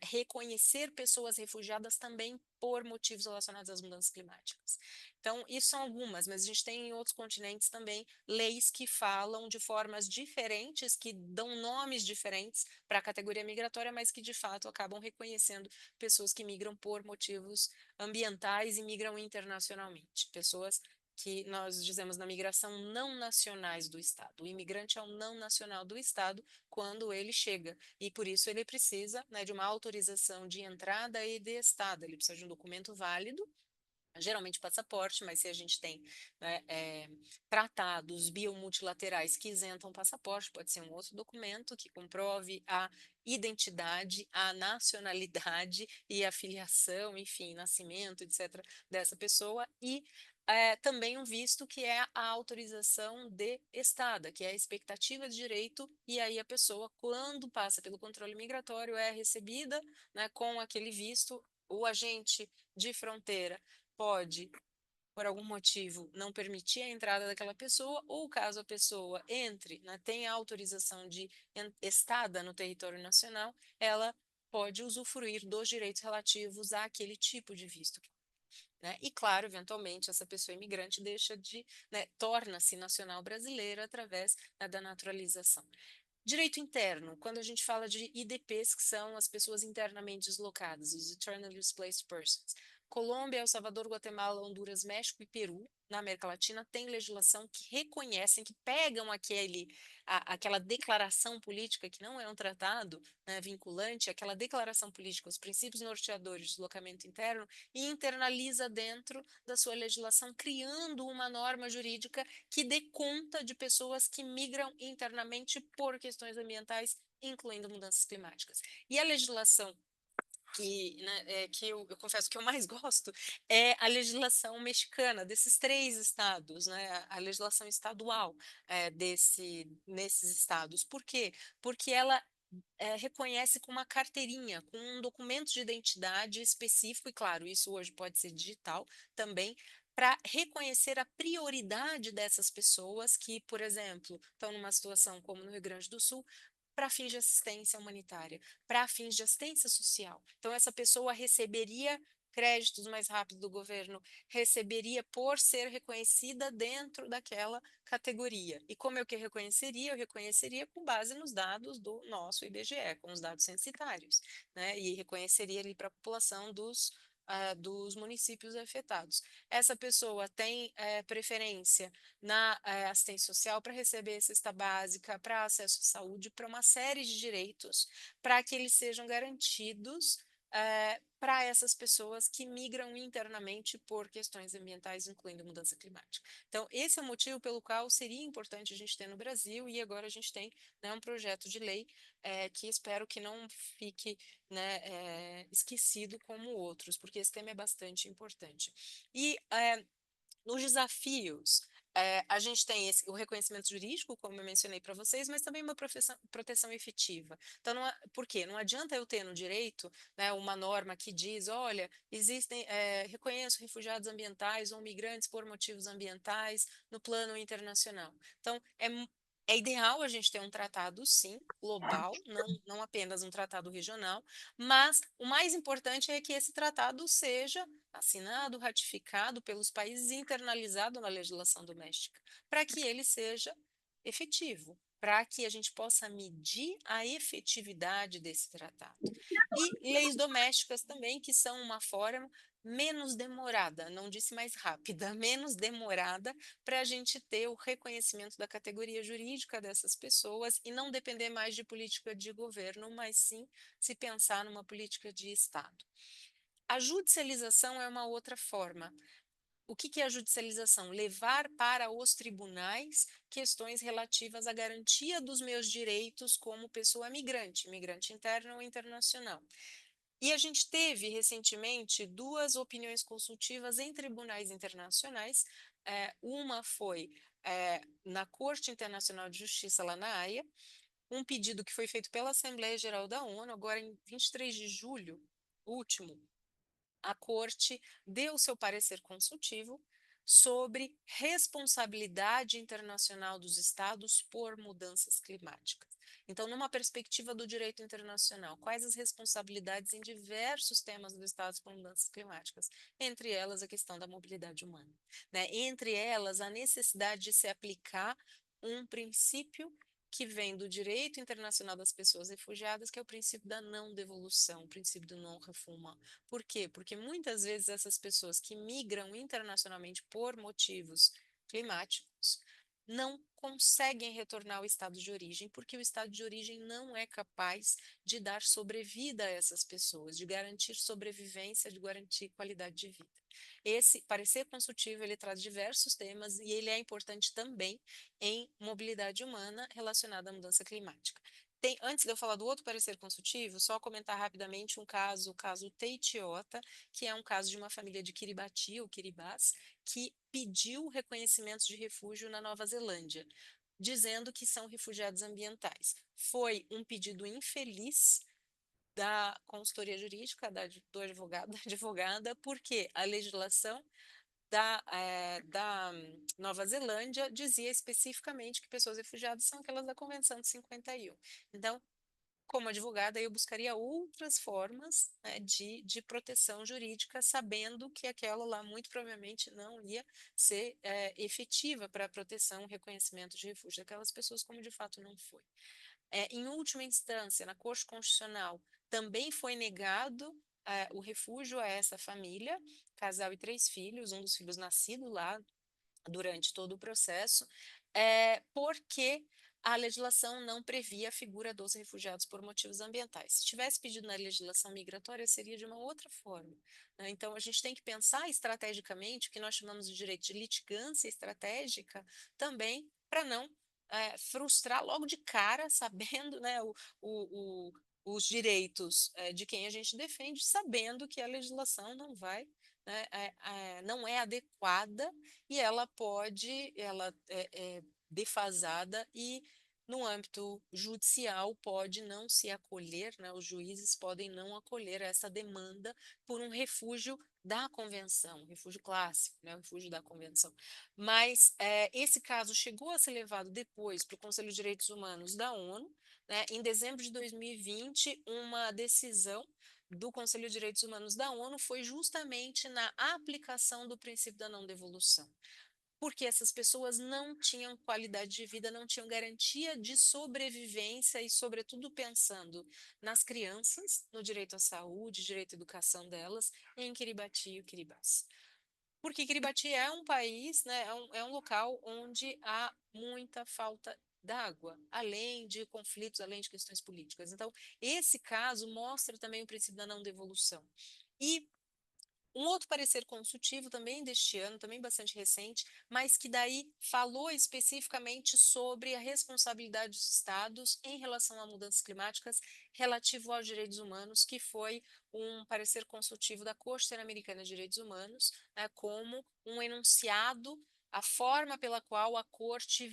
reconhecer pessoas refugiadas também por motivos relacionados às mudanças climáticas. Então, isso são algumas, mas a gente tem em outros continentes também leis que falam de formas diferentes, que dão nomes diferentes para a categoria migratória, mas que de fato acabam reconhecendo pessoas que migram por motivos ambientais e migram internacionalmente, pessoas que nós dizemos na migração não nacionais do Estado. O imigrante é um não nacional do Estado quando ele chega, e por isso ele precisa, né, de uma autorização de entrada e de Estado, ele precisa de um documento válido geralmente passaporte, mas se a gente tem, né, tratados biomultilaterais que isentam passaporte, pode ser um outro documento que comprove a identidade, a nacionalidade e a filiação, enfim, nascimento, etc., dessa pessoa, e também um visto que é a autorização de estada, que é a expectativa de direito, e aí a pessoa, quando passa pelo controle migratório, é recebida, né, com aquele visto, o agente de fronteira pode, por algum motivo, não permitir a entrada daquela pessoa, ou caso a pessoa entre, né, tenha autorização de estada no território nacional, ela pode usufruir dos direitos relativos àquele tipo de visto. Né? E, claro, eventualmente, essa pessoa imigrante deixa de, né, torna-se nacional brasileira através, né, da naturalização. Direito interno, quando a gente fala de IDPs, que são as pessoas internamente deslocadas, os Internally Displaced Persons. Colômbia, El Salvador, Guatemala, Honduras, México e Peru, na América Latina, tem legislação que reconhecem, que pegam aquela declaração política, que não é um tratado, né, vinculante, aquela declaração política, os princípios norteadores de deslocamento interno, e internaliza dentro da sua legislação, criando uma norma jurídica que dê conta de pessoas que migram internamente por questões ambientais, incluindo mudanças climáticas. E a legislação que eu confesso que eu mais gosto é a legislação mexicana, desses três estados, né, a legislação estadual nesses estados. Por quê? Porque ela reconhece com uma carteirinha, com um documento de identidade específico, e claro, isso hoje pode ser digital também, para reconhecer a prioridade dessas pessoas que, por exemplo, estão numa situação como no Rio Grande do Sul, para fins de assistência humanitária, para fins de assistência social. Então, essa pessoa receberia créditos mais rápido do governo, receberia por ser reconhecida dentro daquela categoria. E como eu que reconheceria? Eu reconheceria com base nos dados do nosso IBGE, com os dados censitários, né? E reconheceria ali para a população dos municípios afetados. Essa pessoa tem preferência na assistência social para receber cesta básica, para acesso à saúde, para uma série de direitos, para que eles sejam garantidos para essas pessoas que migram internamente por questões ambientais, incluindo mudança climática. Então, esse é o motivo pelo qual seria importante a gente ter no Brasil, e agora a gente tem, né, um projeto de lei que espero que não fique, né, esquecido como outros, porque esse tema é bastante importante. E nos desafios, a gente tem o reconhecimento jurídico, como eu mencionei para vocês, mas também uma proteção efetiva. Então, por quê? Não adianta eu ter no direito, né, uma norma que diz, olha, reconheço refugiados ambientais ou migrantes por motivos ambientais no plano internacional. Então, é ideal a gente ter um tratado, sim, global, não apenas um tratado regional, mas o mais importante é que esse tratado seja assinado, ratificado pelos países e internalizado na legislação doméstica, para que ele seja efetivo, para que a gente possa medir a efetividade desse tratado. E leis domésticas também, que são uma forma menos demorada, não disse mais rápida, menos demorada, para a gente ter o reconhecimento da categoria jurídica dessas pessoas e não depender mais de política de governo, mas sim se pensar numa política de Estado. A judicialização é uma outra forma. O que é a judicialização? Levar para os tribunais questões relativas à garantia dos meus direitos como pessoa migrante, migrante interno ou internacional. E a gente teve recentemente duas opiniões consultivas em tribunais internacionais. Uma foi na Corte Internacional de Justiça, lá na Haia, um pedido que foi feito pela Assembleia Geral da ONU, agora em 23 de julho último, a Corte deu seu parecer consultivo sobre responsabilidade internacional dos estados por mudanças climáticas. Então, numa perspectiva do direito internacional, quais as responsabilidades em diversos temas dos estados por mudanças climáticas? Entre elas, a questão da mobilidade humana, né? Entre elas, a necessidade de se aplicar um princípio que vem do direito internacional das pessoas refugiadas, que é o princípio da não devolução, o princípio do não refoulement. Por quê? Porque muitas vezes essas pessoas que migram internacionalmente por motivos climáticos não conseguem retornar ao estado de origem, porque o estado de origem não é capaz de dar sobrevida a essas pessoas, de garantir sobrevivência, de garantir qualidade de vida. Esse parecer consultivo, ele traz diversos temas e ele é importante também em mobilidade humana relacionada à mudança climática. Antes de eu falar do outro parecer consultivo, só comentar rapidamente um caso, o caso Teitiota, que é um caso de uma família de Kiribati, ou Kiribás, que pediu reconhecimento de refúgio na Nova Zelândia, dizendo que são refugiados ambientais. Foi um pedido infeliz da consultoria jurídica, do advogado, da advogada, porque a legislação da Nova Zelândia dizia especificamente que pessoas refugiadas são aquelas da Convenção de 51. Então, como advogada, eu buscaria outras formas, né, de proteção jurídica, sabendo que aquela lá muito provavelmente não ia ser efetiva para a proteção, reconhecimento de refúgio daquelas pessoas, como de fato não foi. Em última instância, na Corte Constitucional, também foi negado o refúgio a essa família, casal e 3 filhos, um dos filhos nascido lá durante todo o processo, porque a legislação não previa a figura dos refugiados por motivos ambientais. Se tivesse pedido na legislação migratória, seria de uma outra forma, né? Então, a gente tem que pensar estrategicamente, o que nós chamamos de direito de litigância estratégica, também para não frustrar logo de cara, sabendo, né, os direitos de quem a gente defende, sabendo que a legislação não vai, né, não é adequada e ela é defasada e no âmbito judicial pode não se acolher, né, os juízes podem não acolher essa demanda por um refúgio da convenção, um refúgio clássico, né, um refúgio da convenção. Mas esse caso chegou a ser levado depois para o Conselho de Direitos Humanos da ONU, né, em dezembro de 2020, uma decisão do Conselho de Direitos Humanos da ONU foi justamente na aplicação do princípio da não devolução, porque essas pessoas não tinham qualidade de vida, não tinham garantia de sobrevivência e, sobretudo, pensando nas crianças, no direito à saúde, direito à educação delas, em Kiribati e Kiribati. Porque Kiribati é um país, né, é um local onde há muita falta d'água, além de conflitos, além de questões políticas. Então, esse caso mostra também o princípio da não devolução. E um outro parecer consultivo também deste ano, também bastante recente, mas que daí falou especificamente sobre a responsabilidade dos estados em relação a mudanças climáticas relativo aos direitos humanos, que foi um parecer consultivo da Corte Interamericana de Direitos Humanos, né, como um enunciado, a forma pela qual a Corte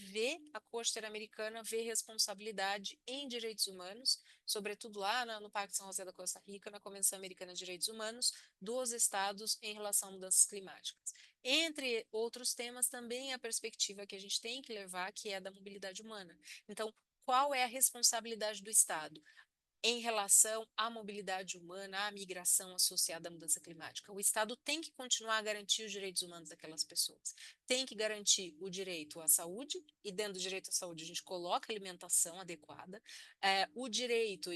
Interamericana vê responsabilidade em direitos humanos, sobretudo lá no Pacto de São José da Costa Rica, na Convenção Americana de Direitos Humanos, dos estados em relação a mudanças climáticas. Entre outros temas, também a perspectiva que a gente tem que levar, que é a da mobilidade humana. Então, qual é a responsabilidade do Estado em relação à mobilidade humana, à migração associada à mudança climática? O Estado tem que continuar a garantir os direitos humanos daquelas pessoas. Tem que garantir o direito à saúde, e dentro do direito à saúde a gente coloca alimentação adequada, o direito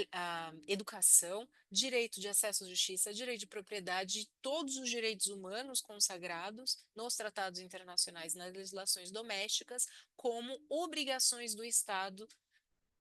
a educação, direito de acesso à justiça, direito de propriedade, todos os direitos humanos consagrados nos tratados internacionais, nas legislações domésticas, como obrigações do Estado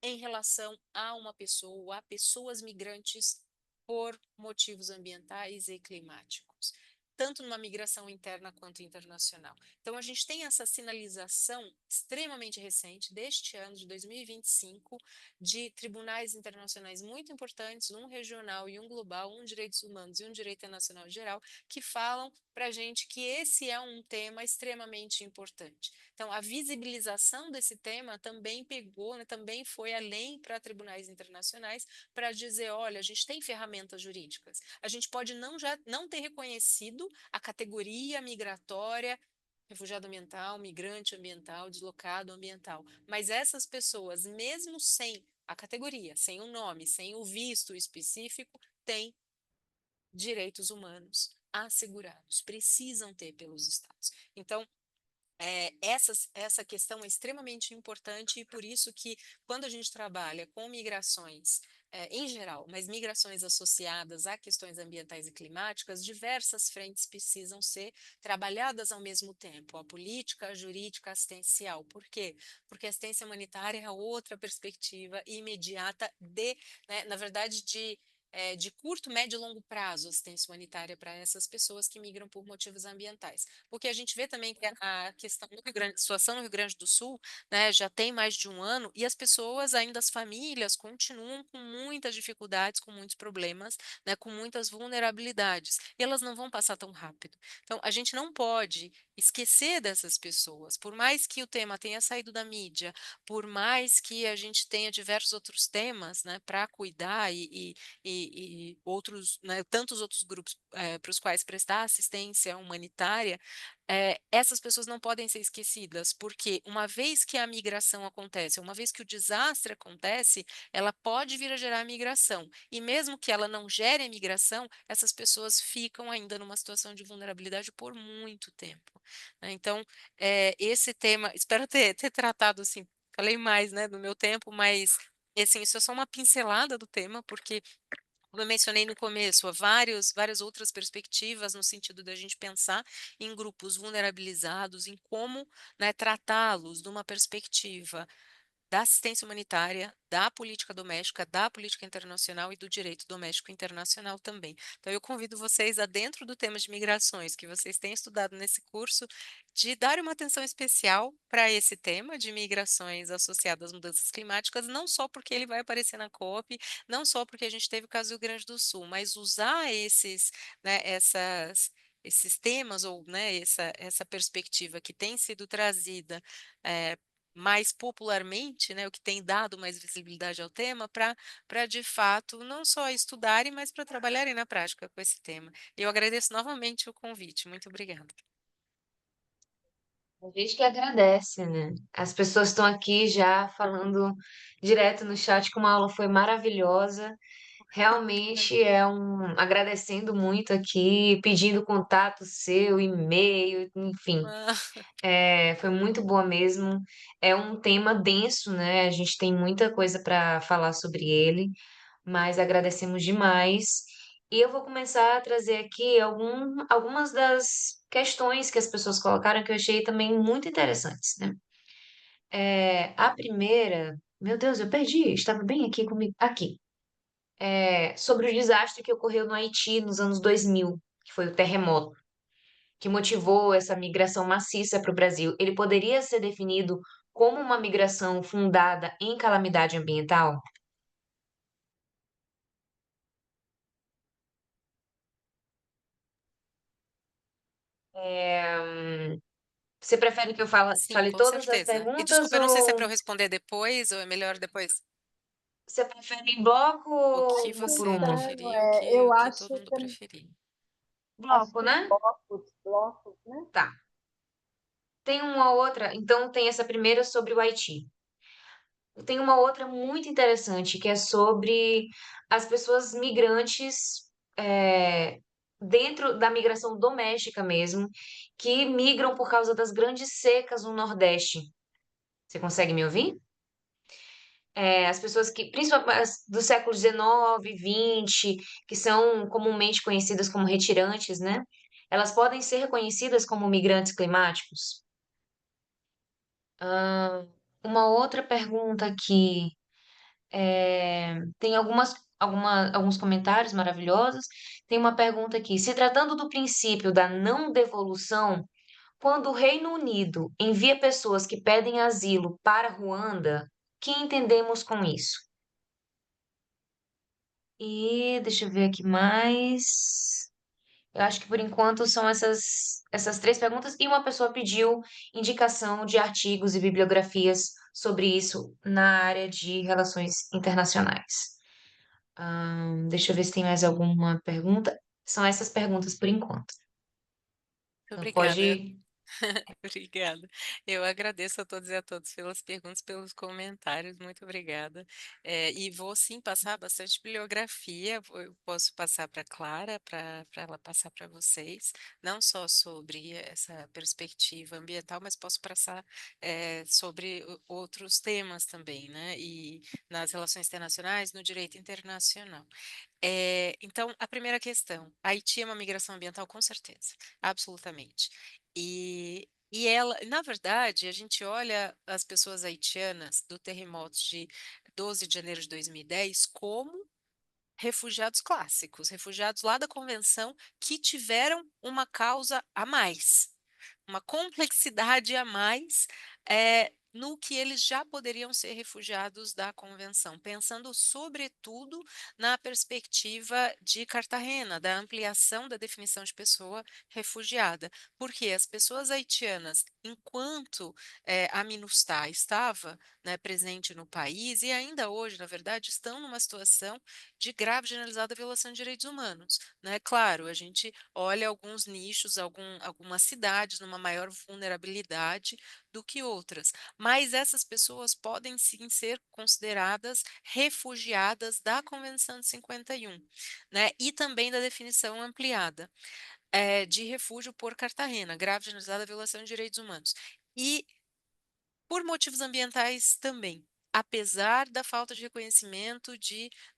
em relação a uma pessoa, a pessoas migrantes por motivos ambientais e climáticos, tanto numa migração interna quanto internacional. Então, a gente tem essa sinalização extremamente recente, deste ano, de 2025, de tribunais internacionais muito importantes, um regional e um global, um de direitos humanos e um direito internacional geral, que falam para a gente que esse é um tema extremamente importante. Então, a visibilização desse tema também pegou, né, também foi além para tribunais internacionais para dizer, olha, a gente tem ferramentas jurídicas. A gente pode já não ter reconhecido a categoria migratória, refugiado ambiental, migrante ambiental, deslocado ambiental, mas essas pessoas, mesmo sem a categoria, sem o nome, sem o visto específico, têm direitos humanos assegurados, precisam ter pelos estados. Então, essa questão é extremamente importante e por isso que quando a gente trabalha com migrações, em geral, mas migrações associadas a questões ambientais e climáticas, diversas frentes precisam ser trabalhadas ao mesmo tempo, a política, a jurídica, a assistencial. Por quê? Porque a assistência humanitária é outra perspectiva imediata na verdade, de curto, médio e longo prazo, assistência humanitária para essas pessoas que migram por motivos ambientais. Porque a gente vê também que a questão no Rio Grande, situação no Rio Grande do Sul, né, já tem mais de um ano e as pessoas, ainda as famílias, continuam com muitas dificuldades, com muitos problemas, né, com muitas vulnerabilidades. E elas não vão passar tão rápido. Então, a gente não pode esquecer dessas pessoas. Por mais que o tema tenha saído da mídia, por mais que a gente tenha diversos outros temas, né, para cuidar e outros, né, tantos outros grupos para os quais prestar assistência humanitária, essas pessoas não podem ser esquecidas, porque uma vez que a migração acontece, uma vez que o desastre acontece, ela pode vir a gerar a migração. E mesmo que ela não gere a migração, essas pessoas ficam ainda numa situação de vulnerabilidade por muito tempo, né? Então, esse tema, espero ter tratado assim, falei mais, né, do meu tempo, mas assim, isso é só uma pincelada do tema, porque como eu mencionei no começo, há várias outras perspectivas no sentido da gente pensar em grupos vulnerabilizados, em como, né, tratá-los de uma perspectiva da assistência humanitária, da política doméstica, da política internacional e do direito doméstico internacional também. Então, eu convido vocês a, dentro do tema de migrações que vocês têm estudado nesse curso, de dar uma atenção especial para esse tema de migrações associadas às mudanças climáticas, não só porque ele vai aparecer na COP, não só porque a gente teve o caso do Rio Grande do Sul, mas usar né, esses temas ou, né, essa perspectiva que tem sido trazida eh, mais popularmente, né, o que tem dado mais visibilidade ao tema, para de fato não só estudarem, mas para trabalharem na prática com esse tema. Eu agradeço novamente o convite. Muito obrigada. A gente que agradece, né? As pessoas estão aqui já falando direto no chat como a aula foi maravilhosa. Realmente é agradecendo muito aqui, pedindo contato seu, e-mail, enfim. Ah, Foi muito boa mesmo. É um tema denso, né? A gente tem muita coisa para falar sobre ele, mas agradecemos demais. E eu vou começar a trazer aqui algumas das questões que as pessoas colocaram que eu achei também muito interessantes, né? A primeira, meu Deus, eu perdi, estava bem aqui comigo. Aqui. Sobre o desastre que ocorreu no Haiti nos anos 2000, que foi o terremoto que motivou essa migração maciça para o Brasil, ele poderia ser definido como uma migração fundada em calamidade ambiental? Você prefere que eu sim, fale com todas as certeza. E perguntas desculpa, eu não sei se é ou para eu responder depois ou é melhor depois. você prefere em bloco O que ou uma por você uma? Simultâneo, preferir, o eu que acho todo mundo que preferir. Bloco, né? blocos, né? Tá. Tem uma outra, então tem essa primeira sobre o Haiti. Tem uma outra muito interessante que é sobre as pessoas migrantes é, dentro da migração doméstica mesmo, que migram por causa das grandes secas no Nordeste. Você consegue me ouvir? As pessoas que, principalmente as do século XIX, XX, que são comumente conhecidas como retirantes, né? Elas podem ser reconhecidas como migrantes climáticos? Ah, uma outra pergunta aqui. Tem alguns comentários maravilhosos. Tem uma pergunta aqui. Se tratando do princípio da não devolução, quando o Reino Unido envia pessoas que pedem asilo para Ruanda, que entendemos com isso? E deixa eu ver aqui mais. Eu acho que por enquanto são essas três perguntas. E uma pessoa pediu indicação de artigos e bibliografias sobre isso na área de relações internacionais. Deixa eu ver se tem mais alguma pergunta. São essas perguntas por enquanto. Muito Então obrigada. pode. Obrigada. Eu agradeço a todos e a todas pelas perguntas, pelos comentários. Muito obrigada. E vou sim passar bastante bibliografia. Eu posso passar para a Clara, para ela passar para vocês, não só sobre essa perspectiva ambiental, mas posso passar sobre outros temas também, né? E nas relações internacionais, no direito internacional. Então, a primeira questão, Haiti é uma migração ambiental, com certeza, absolutamente. E ela, na verdade, a gente olha as pessoas haitianas do terremoto de 12 de janeiro de 2010 como refugiados clássicos, refugiados lá da convenção que tiveram uma causa a mais, uma complexidade a mais no que eles já poderiam ser refugiados da convenção, pensando sobretudo na perspectiva de Cartagena, da ampliação da definição de pessoa refugiada, porque as pessoas haitianas, enquanto a MINUSTAH estava, né, presente no país e ainda hoje, na verdade, estão numa situação de grave generalizada violação de direitos humanos, né? Claro, a gente olha alguns nichos, algumas cidades numa maior vulnerabilidade do que outras, mas essas pessoas podem sim ser consideradas refugiadas da Convenção de 51, né? E também da definição ampliada de refúgio por Cartagena, grave generalizada violação de direitos humanos. E por motivos ambientais também, apesar da falta de reconhecimento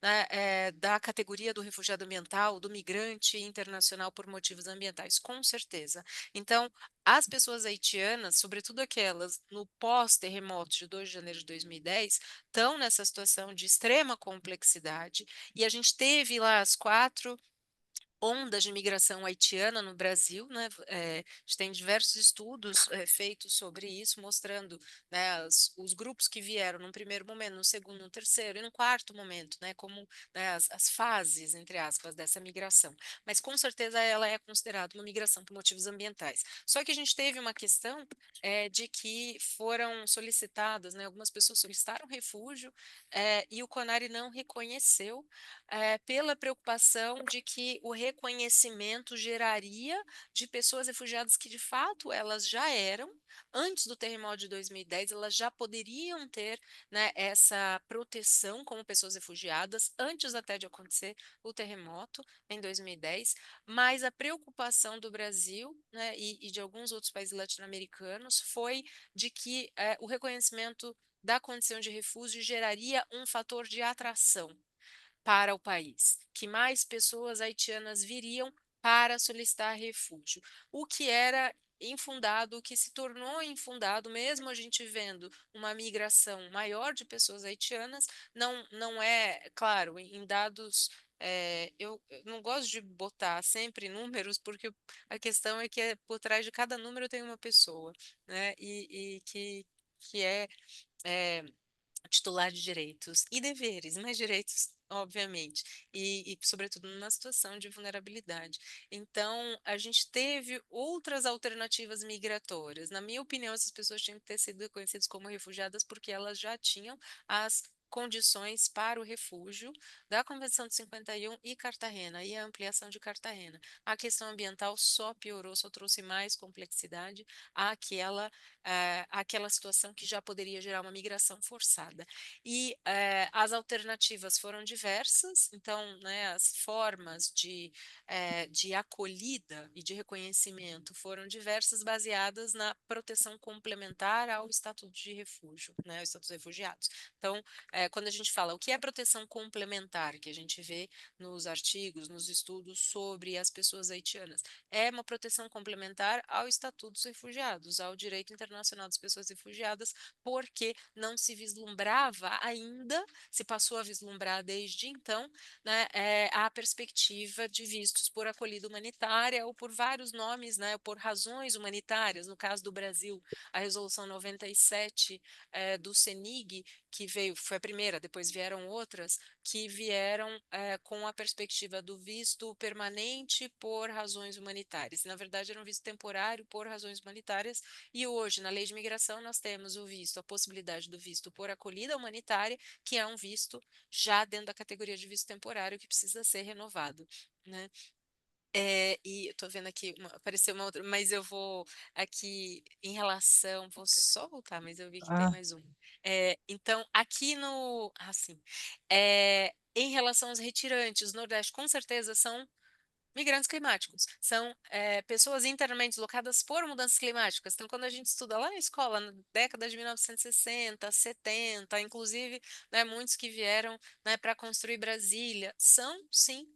né, da categoria do refugiado ambiental, do migrante internacional por motivos ambientais, com certeza. Então, as pessoas haitianas, sobretudo aquelas no pós-terremoto de 2 de janeiro de 2010, estão nessa situação de extrema complexidade, e a gente teve lá as 4 ondas de imigração haitiana no Brasil, né? A gente tem diversos estudos feitos sobre isso, mostrando, né, os grupos que vieram num primeiro momento, no segundo, no terceiro e no quarto momento, né, como, né, as fases, entre aspas, dessa migração. Mas com certeza ela é considerada uma migração por motivos ambientais. Só que a gente teve uma questão de que foram solicitadas, né, algumas pessoas solicitaram refúgio e o CONARE não reconheceu pela preocupação de que o reconhecimento geraria de pessoas refugiadas que de fato elas já eram, antes do terremoto de 2010, elas já poderiam ter, né, essa proteção como pessoas refugiadas, antes até de acontecer o terremoto em 2010, mas a preocupação do Brasil, né, e de alguns outros países latino-americanos foi de que o reconhecimento da condição de refúgio geraria um fator de atração para o país, que mais pessoas haitianas viriam para solicitar refúgio, o que era infundado, o que se tornou infundado, mesmo a gente vendo uma migração maior de pessoas haitianas, não é, claro, em dados. Eu não gosto de botar sempre números, porque a questão é que por trás de cada número tem uma pessoa, né? E que é titular de direitos e deveres, mas direitos, obviamente, sobretudo numa situação de vulnerabilidade. Então, a gente teve outras alternativas migratórias. Na minha opinião, essas pessoas tinham que ter sido reconhecidas como refugiadas porque elas já tinham as condições para o refúgio da Convenção de 51 e Cartagena e a ampliação de Cartagena. A questão ambiental só piorou, só trouxe mais complexidade àquela situação que já poderia gerar uma migração forçada. E as alternativas foram diversas, então, né, as formas de acolhida e de reconhecimento foram diversas, baseadas na proteção complementar ao Estatuto de Refúgio, né, o Estatuto dos Refugiados. Então, quando a gente fala o que é proteção complementar, que a gente vê nos artigos, nos estudos sobre as pessoas haitianas, é uma proteção complementar ao Estatuto dos Refugiados, ao direito internacional das pessoas refugiadas, porque não se vislumbrava ainda, se passou a vislumbrar desde então, né, a perspectiva de vistos por acolhida humanitária ou por vários nomes, né, por razões humanitárias. No caso do Brasil, a Resolução 97 do CENIG, que veio, foi a primeira, depois vieram outras, que vieram com a perspectiva do visto permanente por razões humanitárias. Na verdade, era um visto temporário por razões humanitárias, e hoje, na lei de imigração, nós temos o visto, a possibilidade do visto por acolhida humanitária, que é um visto já dentro da categoria de visto temporário que precisa ser renovado, né? E eu tô vendo aqui, apareceu uma outra, mas eu vou aqui em relação, vou só voltar, mas eu vi que tem Ah, mais um. Então, aqui no, sim, em relação aos retirantes, o Nordeste com certeza são migrantes climáticos, são pessoas internamente deslocadas por mudanças climáticas. Então, quando a gente estuda lá na escola, na década de 1960, 70, inclusive, né, muitos que vieram, né, para construir Brasília, são, sim,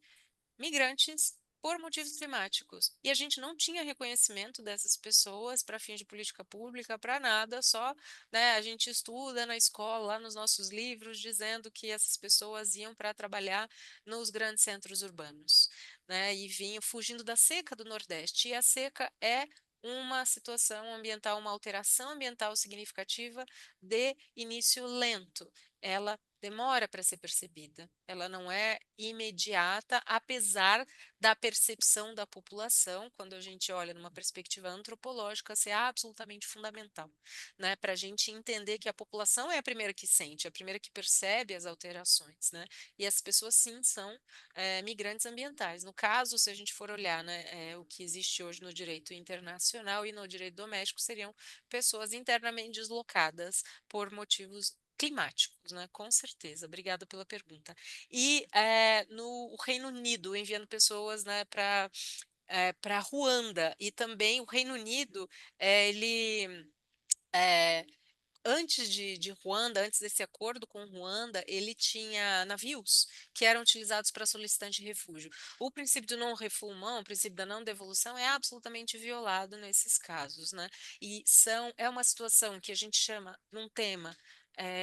migrantes por motivos climáticos. E a gente não tinha reconhecimento dessas pessoas para fins de política pública, para nada, só, né, a gente estuda na escola, lá nos nossos livros, dizendo que essas pessoas iam para trabalhar nos grandes centros urbanos, né, e vinham fugindo da seca do Nordeste. E a seca é uma situação ambiental, uma alteração ambiental significativa de início lento. Ela demora para ser percebida, ela não é imediata, apesar da percepção da população, quando a gente olha numa perspectiva antropológica, ser absolutamente fundamental, né, para a gente entender que a população é a primeira que sente, a primeira que percebe as alterações, né, e as pessoas sim são migrantes ambientais. No caso, se a gente for olhar, né, o que existe hoje no direito internacional e no direito doméstico, seriam pessoas internamente deslocadas por motivos climáticos, né? Com certeza. Obrigada pela pergunta. E no Reino Unido, enviando pessoas, né, para Ruanda, e também o Reino Unido, ele é, antes de Ruanda, antes desse acordo com Ruanda, ele tinha navios que eram utilizados para solicitante de refúgio. O princípio do não-refoulement, o princípio da não devolução, é absolutamente violado nesses casos, né? E é uma situação que a gente chama, num tema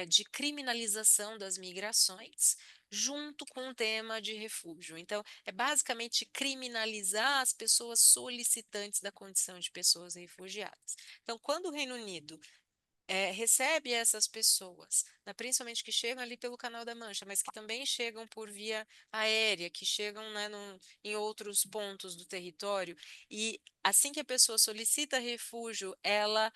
de criminalização das migrações, junto com o tema de refúgio. Então, é basicamente criminalizar as pessoas solicitantes da condição de pessoas refugiadas. Então, quando o Reino Unido recebe essas pessoas, né, principalmente que chegam ali pelo Canal da Mancha, mas que também chegam por via aérea, que chegam, né, em outros pontos do território, e assim que a pessoa solicita refúgio, ela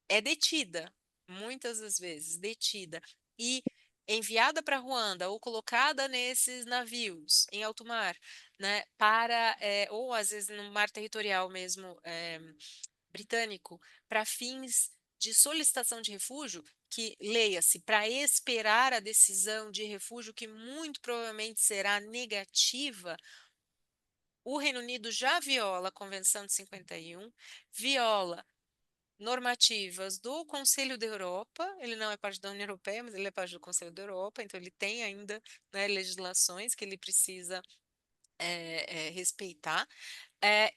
é detida, muitas das vezes detida, e enviada para Ruanda ou colocada nesses navios em alto mar, né, ou às vezes no mar territorial mesmo, britânico, para fins de solicitação de refúgio, que leia-se para esperar a decisão de refúgio, que muito provavelmente será negativa. O Reino Unido já viola a Convenção de 51, viola normativas do Conselho da Europa. Ele não é parte da União Europeia, mas ele é parte do Conselho da Europa, então ele tem ainda, né, legislações que ele precisa respeitar,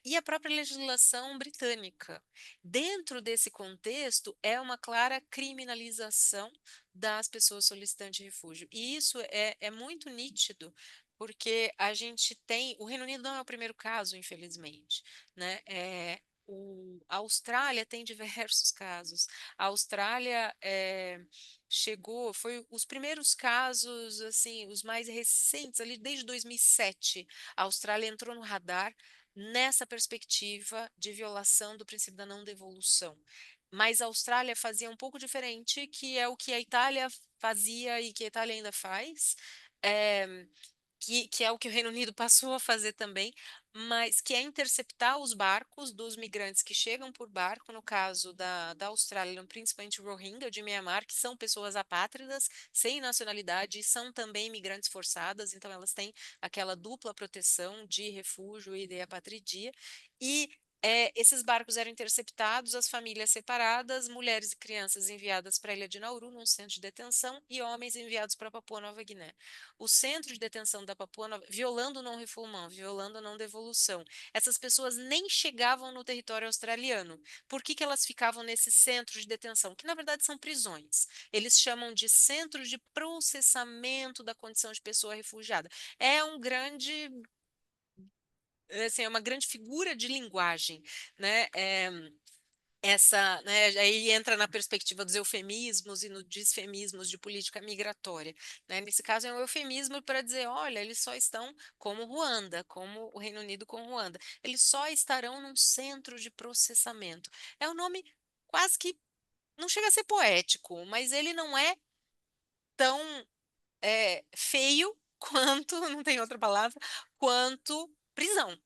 e a própria legislação britânica. Dentro desse contexto, é uma clara criminalização das pessoas solicitantes de refúgio. E isso é muito nítido, porque a gente tem. O Reino Unido não é o primeiro caso, infelizmente, né? A Austrália tem diversos casos. A Austrália foi os primeiros casos, assim, os mais recentes, ali desde 2007. A Austrália entrou no radar nessa perspectiva de violação do princípio da não devolução. Mas a Austrália fazia um pouco diferente, que é o que a Itália fazia e que a Itália ainda faz, eh, que é o que o Reino Unido passou a fazer também, mas que é interceptar os barcos dos migrantes que chegam por barco, no caso da Austrália, principalmente o Rohingya de Myanmar, que são pessoas apátridas, sem nacionalidade, e são também imigrantes forçadas, então elas têm aquela dupla proteção de refúgio e de apatridia, e esses barcos eram interceptados, as famílias separadas, mulheres e crianças enviadas para a ilha de Nauru, num centro de detenção, e homens enviados para Papua Nova Guiné. O centro de detenção da Papua Nova, violando o não refoulement, violando a não devolução. Essas pessoas nem chegavam no território australiano. Por que elas ficavam nesses centros de detenção? Que na verdade são prisões. Eles chamam de centros de processamento da condição de pessoa refugiada. É um grande, assim, é uma grande figura de linguagem, né? Né, aí entra na perspectiva dos eufemismos e nos disfemismos de política migratória, né? Nesse caso é um eufemismo para dizer, olha, eles só estão como Ruanda, como o Reino Unido com Ruanda, eles só estarão num centro de processamento. É um nome quase que não chega a ser poético, mas ele não é tão feio quanto, não tem outra palavra, quanto prisão.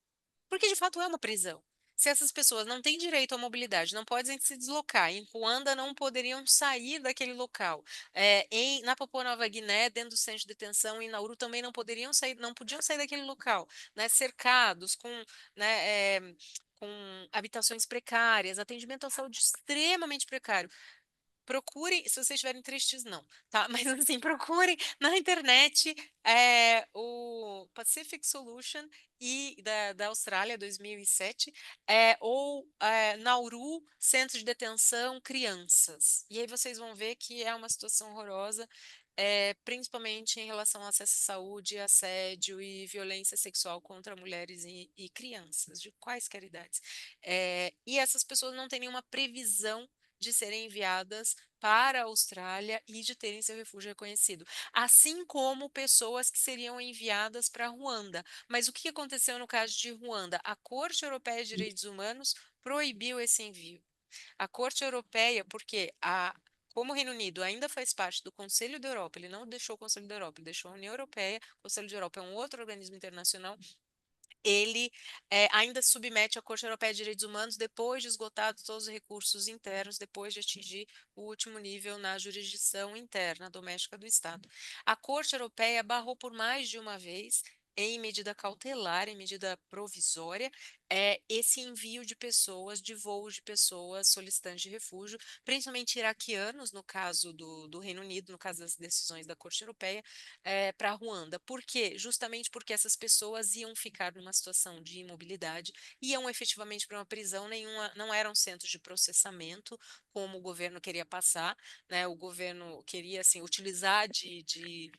Porque de fato é uma prisão. Se essas pessoas não têm direito à mobilidade, não podem se deslocar, em Ruanda não poderiam sair daquele local, na Papua Nova Guiné, dentro do centro de detenção, em Nauru também não poderiam sair, não podiam sair daquele local, né, cercados né, com habitações precárias, atendimento à saúde extremamente precário. Procurem, se vocês estiverem tristes, não, tá? Mas assim, procurem na internet o Pacific Solution da Austrália, 2007, ou Nauru, Centro de Detenção Crianças. E aí vocês vão ver que é uma situação horrorosa, principalmente em relação ao acesso à saúde, assédio e violência sexual contra mulheres e crianças, de quaisquer idades. E essas pessoas não têm nenhuma previsão de serem enviadas para a Austrália e de terem seu refúgio reconhecido, assim como pessoas que seriam enviadas para Ruanda. Mas o que aconteceu no caso de Ruanda? A Corte Europeia de Direitos Humanos proibiu esse envio. A Corte Europeia, porque como o Reino Unido ainda faz parte do Conselho da Europa, ele não deixou o Conselho da Europa, ele deixou a União Europeia, o Conselho da Europa é um outro organismo internacional, ele ainda submete à Corte Europeia de Direitos Humanos depois de esgotados todos os recursos internos, depois de atingir o último nível na jurisdição interna doméstica do Estado. A Corte Europeia barrou por mais de uma vez, em medida cautelar, em medida provisória, esse envio de pessoas, de voos de pessoas solicitantes de refúgio, principalmente iraquianos, no caso do Reino Unido, no caso das decisões da Corte Europeia, para Ruanda. Por quê? Justamente porque essas pessoas iam ficar numa situação de imobilidade, iam efetivamente para uma prisão, não eram centros de processamento, como o governo queria passar, né? O governo queria assim, utilizar de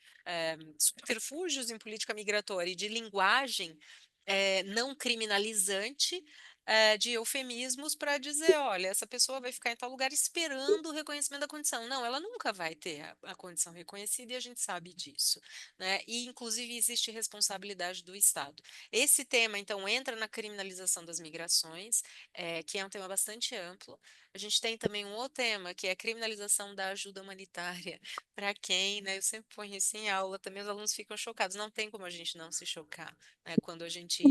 subterfúgios em política migratória e de linguagem não criminalizante, de eufemismos para dizer, olha, essa pessoa vai ficar em tal lugar esperando o reconhecimento da condição. Não, ela nunca vai ter a condição reconhecida e a gente sabe disso, né? E, inclusive, existe responsabilidade do Estado. Esse tema, então, entra na criminalização das migrações, que é um tema bastante amplo. A gente tem também um outro tema, que é a criminalização da ajuda humanitária. Para quem, né? Eu sempre ponho isso em aula, também os alunos ficam chocados. Não tem como a gente não se chocar, né, quando a gente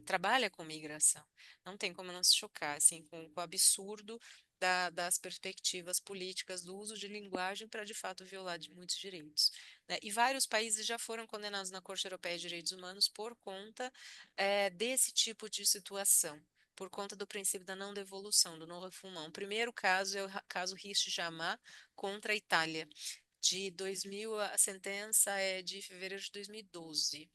trabalha com migração. Não tem como não se chocar assim, com o absurdo das perspectivas políticas do uso de linguagem para, de fato, violar muitos direitos, né? E vários países já foram condenados na Corte Europeia de Direitos Humanos por conta desse tipo de situação. Por conta do princípio da não devolução, do não refoulement. O primeiro caso é o caso Rich Jamar contra a Itália, de 2000, a sentença é de fevereiro de 2012,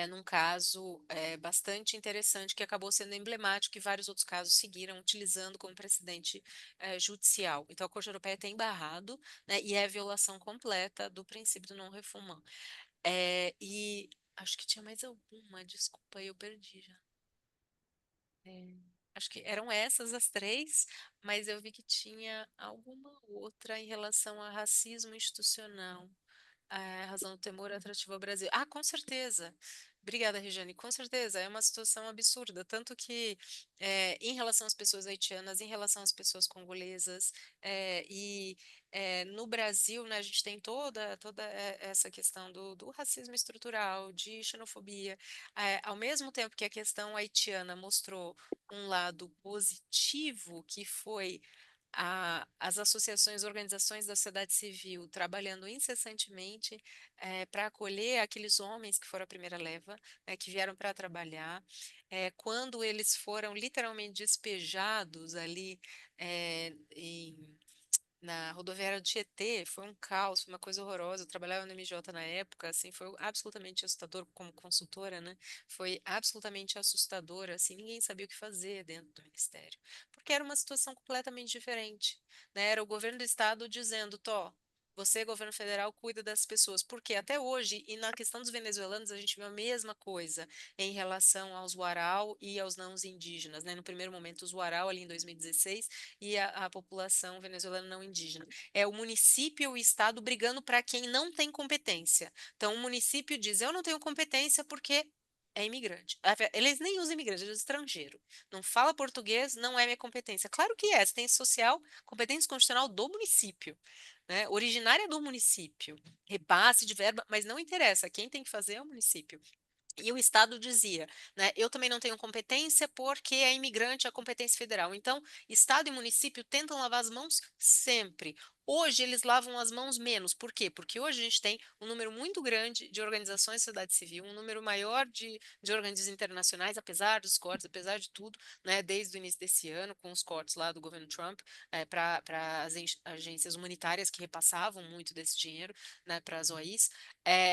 num caso bastante interessante que acabou sendo emblemático e vários outros casos seguiram utilizando como precedente judicial. Então, a Corte Europeia tem barrado, né, e é violação completa do princípio do non-refoulement. E acho que tinha mais alguma, desculpa, eu perdi já. É, acho que eram essas as três, mas eu vi que tinha alguma outra em relação a racismo institucional. A razão do temor atrativo ao Brasil. Ah, com certeza. Obrigada, Regiane. Com certeza, é uma situação absurda. Tanto que, em relação às pessoas haitianas, em relação às pessoas congolesas, no Brasil, né, a gente tem toda essa questão do racismo estrutural, de xenofobia. Ao mesmo tempo que a questão haitiana mostrou um lado positivo, que foi as associações, organizações da sociedade civil trabalhando incessantemente para acolher aqueles homens que foram a primeira leva, né, que vieram para trabalhar. Quando eles foram literalmente despejados ali na rodoviária do Tietê, foi um caos, foi uma coisa horrorosa. Eu trabalhava no MJ na época, assim, foi absolutamente assustador como consultora, né? Foi absolutamente assustador, assim, ninguém sabia o que fazer dentro do ministério, porque era uma situação completamente diferente, né? Era o governo do estado dizendo, Tó, você, governo federal, cuida das pessoas, porque até hoje, e na questão dos venezuelanos, a gente viu a mesma coisa em relação aos Uarau e aos não indígenas, né? No primeiro momento, os Uarau, ali em 2016, e a população venezuelana não indígena. É o município e o estado brigando para quem não tem competência. Então, o município diz: eu não tenho competência porque é imigrante. Eles nem usam imigrante, eles usam estrangeiro. Não fala português, não é minha competência. Claro que é, assistência social, competência constitucional do município, né? Originária do município. Repasse de verba, mas não interessa. Quem tem que fazer é o município. E o Estado dizia, né, eu também não tenho competência porque é imigrante, a competência federal. Então, Estado e município tentam lavar as mãos sempre. Hoje eles lavam as mãos menos. Por quê? Porque hoje a gente tem um número muito grande de organizações de sociedade civil, um número maior de organismos internacionais, apesar dos cortes, apesar de tudo, né, desde o início desse ano, com os cortes lá do governo Trump, para as agências humanitárias que repassavam muito desse dinheiro, né, para as OIs.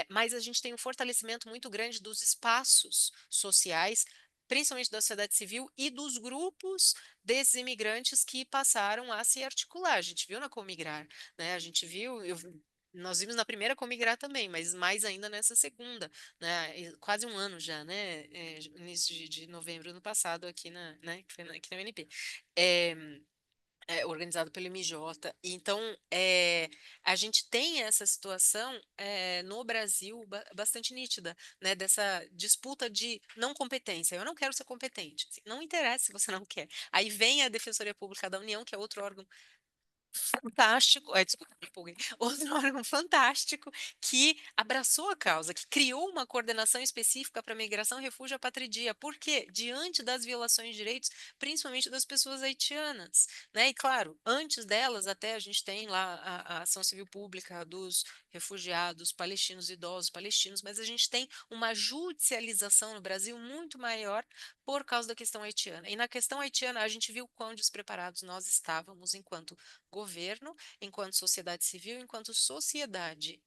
Mas a gente tem um fortalecimento muito grande dos espaços sociais, principalmente da sociedade civil e dos grupos desses imigrantes que passaram a se articular. A gente viu na Comigrar, né? A gente viu, nós vimos na primeira Comigrar também, mas mais ainda nessa segunda, né? Quase um ano já, né? Início de novembro do ano passado aqui né? Que foi aqui na UNP. É, organizado pelo MJ. Então, a gente tem essa situação no Brasil bastante nítida, né, dessa disputa de não competência. Eu não quero ser competente. Assim, não interessa se você não quer. Aí vem a Defensoria Pública da União, que é outro órgão fantástico, desculpa, me empolguei, outro órgão fantástico que abraçou a causa, que criou uma coordenação específica para migração, refúgio e apatridia. Por quê? Diante das violações de direitos, principalmente das pessoas haitianas, né? E claro, antes delas, até a gente tem lá a ação civil pública dos refugiados palestinos, idosos palestinos, mas a gente tem uma judicialização no Brasil muito maior por causa da questão haitiana. E na questão haitiana, a gente viu quão despreparados nós estávamos enquanto governo, enquanto sociedade civil, enquanto sociedade.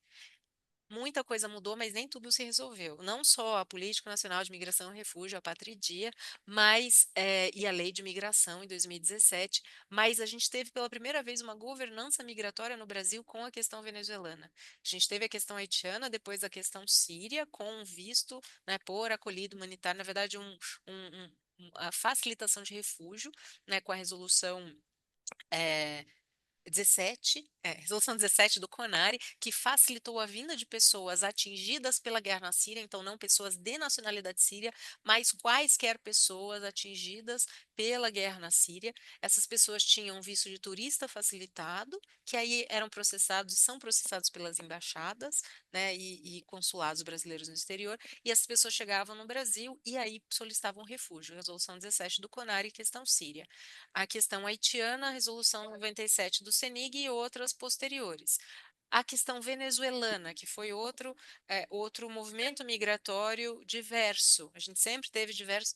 Muita coisa mudou, mas nem tudo se resolveu. Não só a Política Nacional de Migração e Refúgio, a Patridia, mas, e a Lei de Migração em 2017, mas a gente teve pela primeira vez uma governança migratória no Brasil com a questão venezuelana. A gente teve a questão haitiana, depois a questão síria, com um visto, né, por acolhido humanitário, na verdade, a facilitação de refúgio, né, com a resolução. é, 17, resolução 17 do CONARE, que facilitou a vinda de pessoas atingidas pela guerra na Síria, então não pessoas de nacionalidade síria, mas quaisquer pessoas atingidas pela guerra na Síria. Essas pessoas tinham visto de turista facilitado, que aí eram processados e são processados pelas embaixadas, né, e consulados brasileiros no exterior, e essas pessoas chegavam no Brasil e aí solicitavam refúgio. Resolução 17 do CONARE, questão Síria. A questão haitiana, a resolução 97 do CENIG e outras posteriores. A questão venezuelana, que foi outro movimento migratório diverso. A gente sempre teve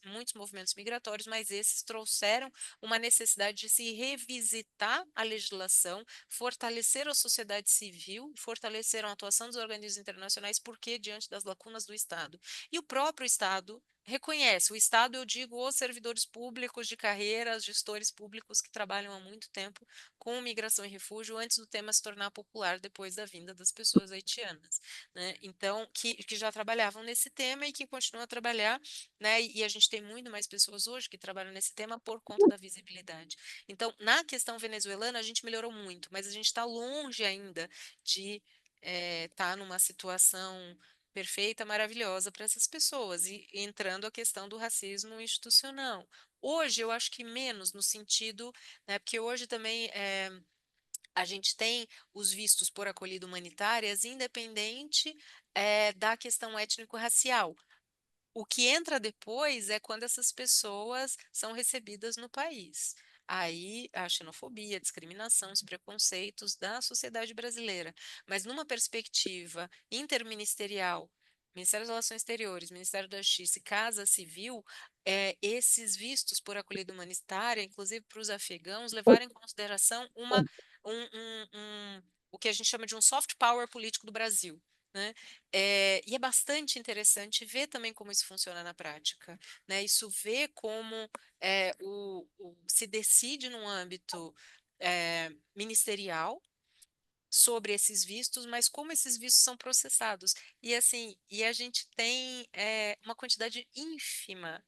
muitos movimentos migratórios, mas esses trouxeram uma necessidade de se revisitar a legislação, fortalecer a sociedade civil, fortaleceram a atuação dos organismos internacionais, porque diante das lacunas do Estado. E o próprio Estado reconhece. O Estado, eu digo, os servidores públicos de carreira, os gestores públicos que trabalham há muito tempo com migração e refúgio antes do tema se tornar popular depois da vinda das pessoas haitianas, né? Então, que já trabalhavam nesse tema e que continuam a trabalhar, né? E a gente tem muito mais pessoas hoje que trabalham nesse tema por conta da visibilidade. Então, na questão venezuelana, a gente melhorou muito, mas a gente está longe ainda de estar numa situação perfeita, maravilhosa para essas pessoas, e entrando a questão do racismo institucional. Hoje, eu acho que menos no sentido, né, porque hoje também a gente tem os vistos por acolhida humanitárias, independente da questão étnico-racial. O que entra depois é quando essas pessoas são recebidas no país. Aí a xenofobia, a discriminação, os preconceitos da sociedade brasileira. Mas numa perspectiva interministerial, Ministério das Relações Exteriores, Ministério da Justiça e Casa Civil, esses vistos por acolhida humanitária, inclusive para os afegãos, levaram em consideração o que a gente chama de um soft power político do Brasil. Né? E é bastante interessante ver também como isso funciona na prática, né? Isso vê como se decide num âmbito ministerial sobre esses vistos, mas como esses vistos são processados. E assim, e a gente tem uma quantidade ínfima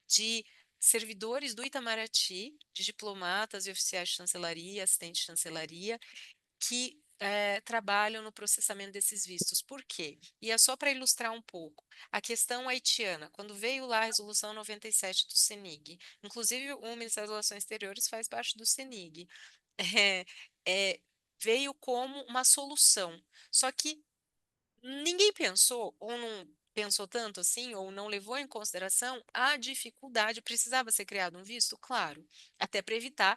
de servidores do Itamaraty, de diplomatas e oficiais de chancelaria, assistentes de chancelaria, que trabalham no processamento desses vistos. Por quê? E é só para ilustrar um pouco. A questão haitiana, quando veio lá a resolução 97 do CENIG, inclusive o Ministério das Relações Exteriores faz parte do CENIG, é, é, veio como uma solução. Só que ninguém pensou, ou não pensou tanto assim, ou não levou em consideração a dificuldade. Precisava ser criado um visto? Claro, até para evitar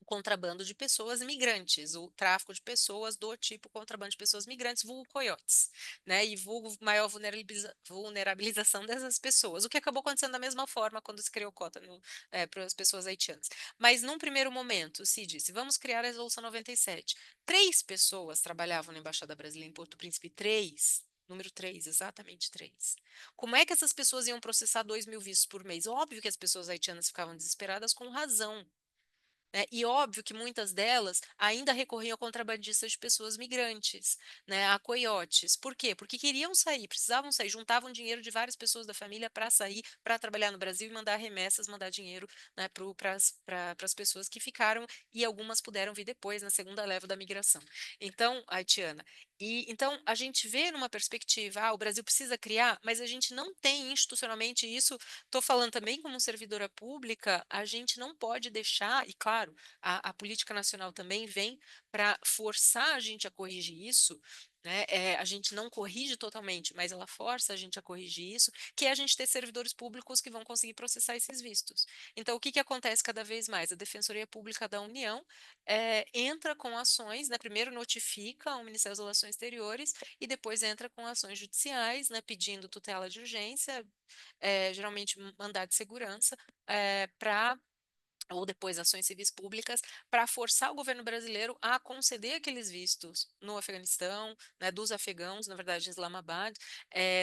o contrabando de pessoas migrantes, o tráfico de pessoas do tipo contrabando de pessoas migrantes, vulgo coiotes, né? E vulgo maior vulnerabilização dessas pessoas, o que acabou acontecendo da mesma forma quando se criou cota para as pessoas haitianas. Mas num primeiro momento se disse, vamos criar a Resolução 97. 3 pessoas trabalhavam na Embaixada Brasileira em Porto Príncipe, 3. Número 3, exatamente 3. Como é que essas pessoas iam processar 2.000 vistos por mês? Óbvio que as pessoas haitianas ficavam desesperadas com razão, né? E óbvio que muitas delas ainda recorriam a contrabandistas de pessoas migrantes, né, a coiotes. Por quê? Porque queriam sair, precisavam sair, juntavam dinheiro de várias pessoas da família para sair, para trabalhar no Brasil e mandar remessas, mandar dinheiro, né, para as pessoas que ficaram, e algumas puderam vir depois, na segunda leva da migração. Então, haitiana. E então a gente vê numa perspectiva, o Brasil precisa criar, mas a gente não tem institucionalmente isso. Estou falando também como servidora pública, a gente não pode deixar, e claro, a política nacional também vem para forçar a gente a corrigir isso, né? A gente não corrige totalmente, mas ela força a gente a corrigir isso, que é a gente ter servidores públicos que vão conseguir processar esses vistos. Então, o que que acontece cada vez mais? A Defensoria Pública da União entra com ações, né? Primeiro notifica ao Ministério das Relações Exteriores e depois entra com ações judiciais, né? Pedindo tutela de urgência, geralmente mandado de segurança, para ou depois ações civis públicas, para forçar o governo brasileiro a conceder aqueles vistos no Afeganistão, né, dos afegãos, na verdade, em Islamabad,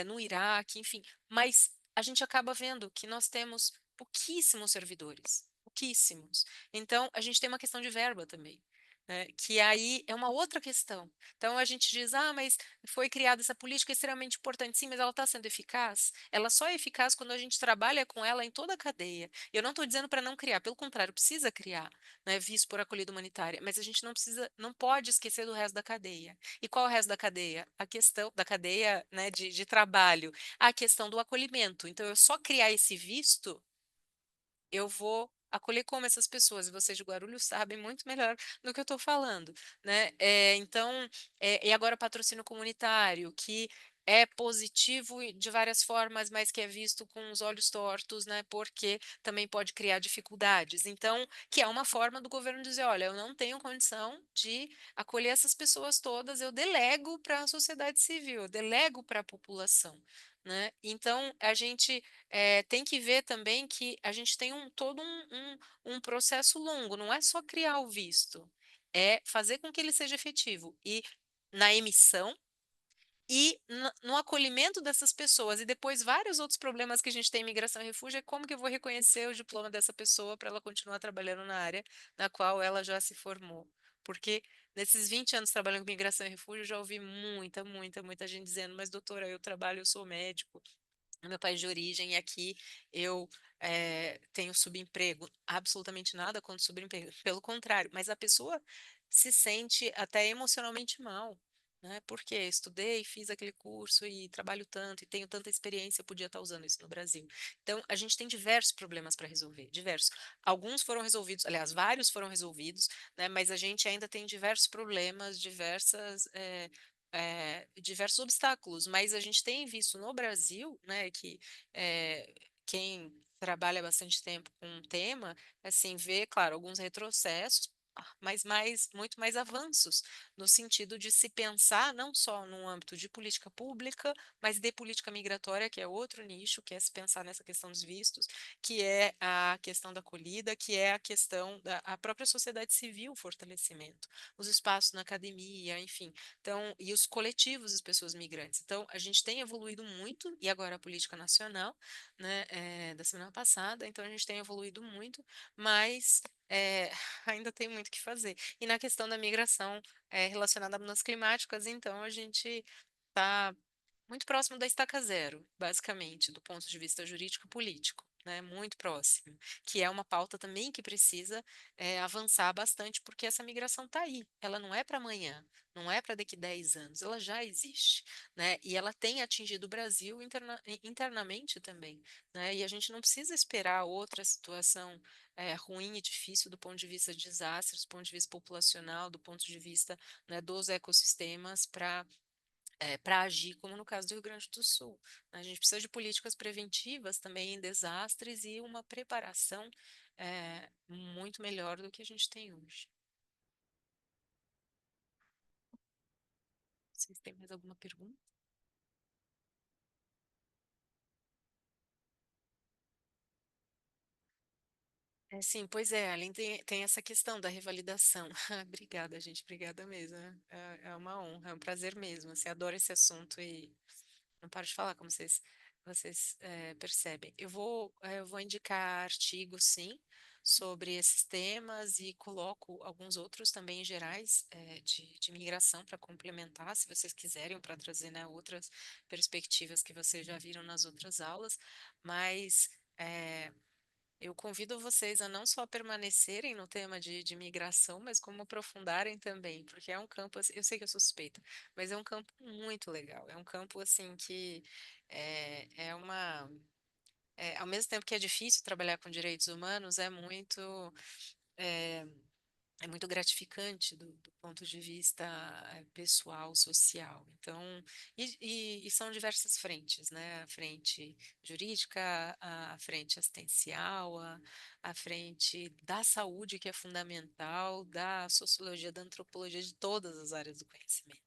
no Iraque, enfim. Mas a gente acaba vendo que nós temos pouquíssimos servidores, pouquíssimos. Então, a gente tem uma questão de verba também, né, que aí é uma outra questão. Então, a gente diz, mas foi criada essa política extremamente importante, sim, mas ela está sendo eficaz? Ela só é eficaz quando a gente trabalha com ela em toda a cadeia. Eu não estou dizendo para não criar, pelo contrário, precisa criar, né, visto por acolhida humanitária, mas a gente não precisa, não pode esquecer do resto da cadeia. E qual é o resto da cadeia? A questão da cadeia, né, de trabalho, a questão do acolhimento. Então, eu só criar esse visto, eu vou acolher como essas pessoas, e vocês de Guarulhos sabem muito melhor do que eu estou falando, né? Então, e agora patrocínio comunitário, que é positivo de várias formas, mas que é visto com os olhos tortos, né? Porque também pode criar dificuldades. Então, que é uma forma do governo dizer, olha, eu não tenho condição de acolher essas pessoas todas, eu delego para a sociedade civil, eu delego para a população, né? Então, a gente tem que ver também que a gente tem todo um processo longo, não é só criar o visto, é fazer com que ele seja efetivo. E na emissão e no acolhimento dessas pessoas. E depois, vários outros problemas que a gente tem em migração e refúgio é como que eu vou reconhecer o diploma dessa pessoa para ela continuar trabalhando na área na qual ela já se formou. Porque nesses 20 anos trabalhando com migração e refúgio, eu já ouvi muita gente dizendo, mas doutora, eu trabalho, eu sou médico, no meu país de origem, e aqui eu tenho subemprego. Absolutamente nada contra subemprego, pelo contrário, mas a pessoa se sente até emocionalmente mal, né? Porque estudei, fiz aquele curso e trabalho tanto e tenho tanta experiência, eu podia estar usando isso no Brasil. Então, a gente tem diversos problemas para resolver, diversos. Alguns foram resolvidos, aliás, vários foram resolvidos, né? Mas a gente ainda tem diversos problemas, diversos obstáculos, mas a gente tem visto no Brasil, né, que quem trabalha bastante tempo com um tema, assim, vê, claro, alguns retrocessos, mas muito mais avanços, no sentido de se pensar não só no âmbito de política pública, mas de política migratória, que é outro nicho, que é se pensar nessa questão dos vistos, que é a questão da acolhida, que é a questão da a própria sociedade civil, fortalecimento, os espaços na academia, enfim. Então, e os coletivos das pessoas migrantes. Então, a gente tem evoluído muito, e agora a política nacional, né, da semana passada, então a gente tem evoluído muito, mas ainda tem muito que fazer. E na questão da migração relacionada a mudanças climáticas, então a gente está muito próximo da estaca zero, basicamente, do ponto de vista jurídico e político, né? Muito próximo, que é uma pauta também que precisa avançar bastante, porque essa migração está aí, ela não é para amanhã, não é para daqui 10 anos, ela já existe, né? E ela tem atingido o Brasil internamente também, né? E a gente não precisa esperar outra situação ruim e difícil do ponto de vista de desastres, do ponto de vista populacional, do ponto de vista, né, dos ecossistemas, para para agir, como no caso do Rio Grande do Sul. A gente precisa de políticas preventivas também em desastres e uma preparação muito melhor do que a gente tem hoje. Vocês têm mais alguma pergunta? Sim, pois é, além tem essa questão da revalidação. Obrigada, gente, obrigada mesmo. É uma honra, é um prazer mesmo. Assim, adoro esse assunto e não paro de falar, como vocês percebem. Eu vou indicar artigos, sim, sobre esses temas e coloco alguns outros também gerais de migração para complementar, se vocês quiserem, para trazer, né, outras perspectivas que vocês já viram nas outras aulas, mas. Eu convido vocês a não só permanecerem no tema de migração, mas como aprofundarem também, porque é um campo, assim, eu sei que eu sou suspeita, mas é um campo muito legal. É um campo assim que é uma, ao mesmo tempo que é difícil trabalhar com direitos humanos, é, é muito gratificante do ponto de vista pessoal, social. Então, e são diversas frentes, né? A frente jurídica, a frente assistencial, a frente da saúde, que é fundamental, da sociologia, da antropologia, de todas as áreas do conhecimento.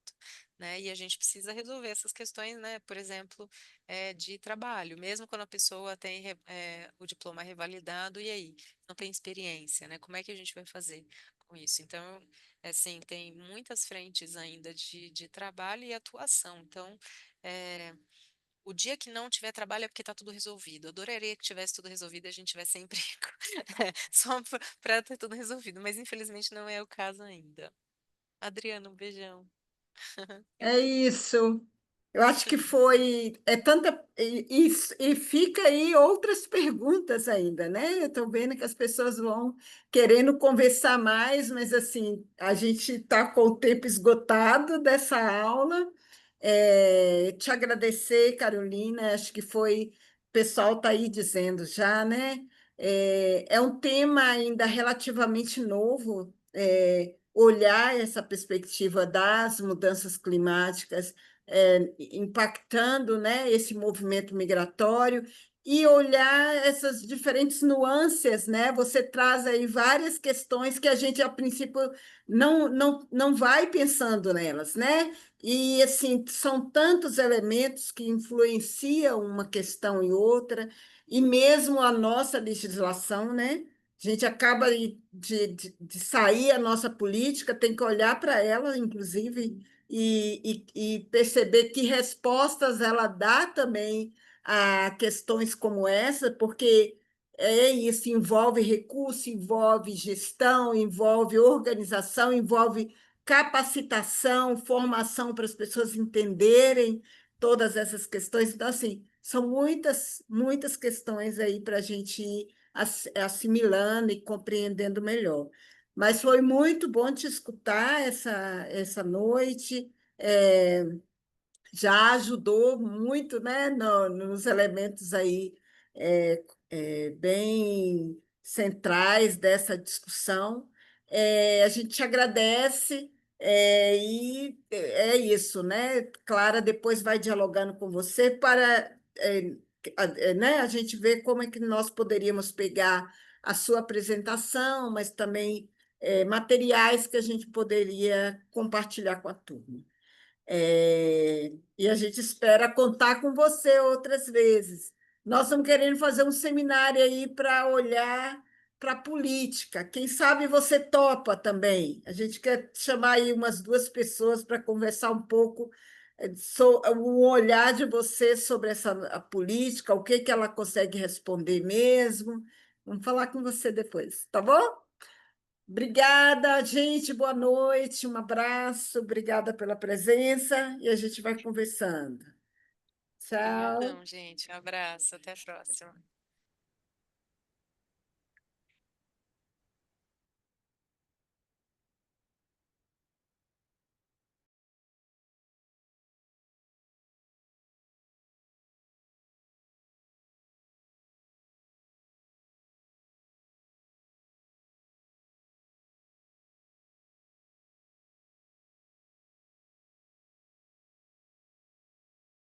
Né? E a gente precisa resolver essas questões, né? Por exemplo, de trabalho, mesmo quando a pessoa tem o diploma revalidado, e aí? Não tem experiência, né? Como é que a gente vai fazer com isso? Então, assim, tem muitas frentes ainda de trabalho e atuação. Então, é, o dia que não tiver trabalho é porque está tudo resolvido. Eu adoraria que tivesse tudo resolvido e a gente tivesse emprego, só para ter tudo resolvido, mas infelizmente não é o caso ainda. Adriano, um beijão. É isso. Eu acho que foi. É tanta. E fica aí outras perguntas ainda, né? Eu estou vendo que as pessoas vão querendo conversar mais, mas assim, a gente está com o tempo esgotado dessa aula. Te agradecer, Carolina. Acho que foi. O pessoal está aí dizendo já, né? É um tema ainda relativamente novo. Olhar essa perspectiva das mudanças climáticas impactando, né, esse movimento migratório e olhar essas diferentes nuances, né? Você traz aí várias questões que a gente, a princípio, não vai pensando nelas, né? E, assim, são tantos elementos que influenciam uma questão e outra, e mesmo a nossa legislação, né? A gente acaba de sair a nossa política, tem que olhar para ela, inclusive, e perceber que respostas ela dá também a questões como essa, porque é isso, envolve recurso, envolve gestão, envolve organização, envolve capacitação, formação para as pessoas entenderem todas essas questões. Então, assim, são muitas questões aí para a gente ir assimilando e compreendendo melhor. Mas foi muito bom te escutar essa noite. Já ajudou muito, né, nos elementos aí bem centrais dessa discussão. A gente te agradece, e é isso, né? Clara depois vai dialogando com você para né, a gente ver como é que nós poderíamos pegar a sua apresentação, mas também materiais que a gente poderia compartilhar com a turma. E a gente espera contar com você outras vezes. Nós estamos querendo fazer um seminário aí para olhar para a política. Quem sabe você topa também. A gente quer chamar aí umas duas pessoas para conversar um pouco o olhar de você sobre a política, o que que ela consegue responder mesmo. Vamos falar com você depois, tá bom? Obrigada, gente. Boa noite, um abraço. Obrigada pela presença e a gente vai conversando. Tchau. Obrigadão, gente. Um abraço, até a próxima.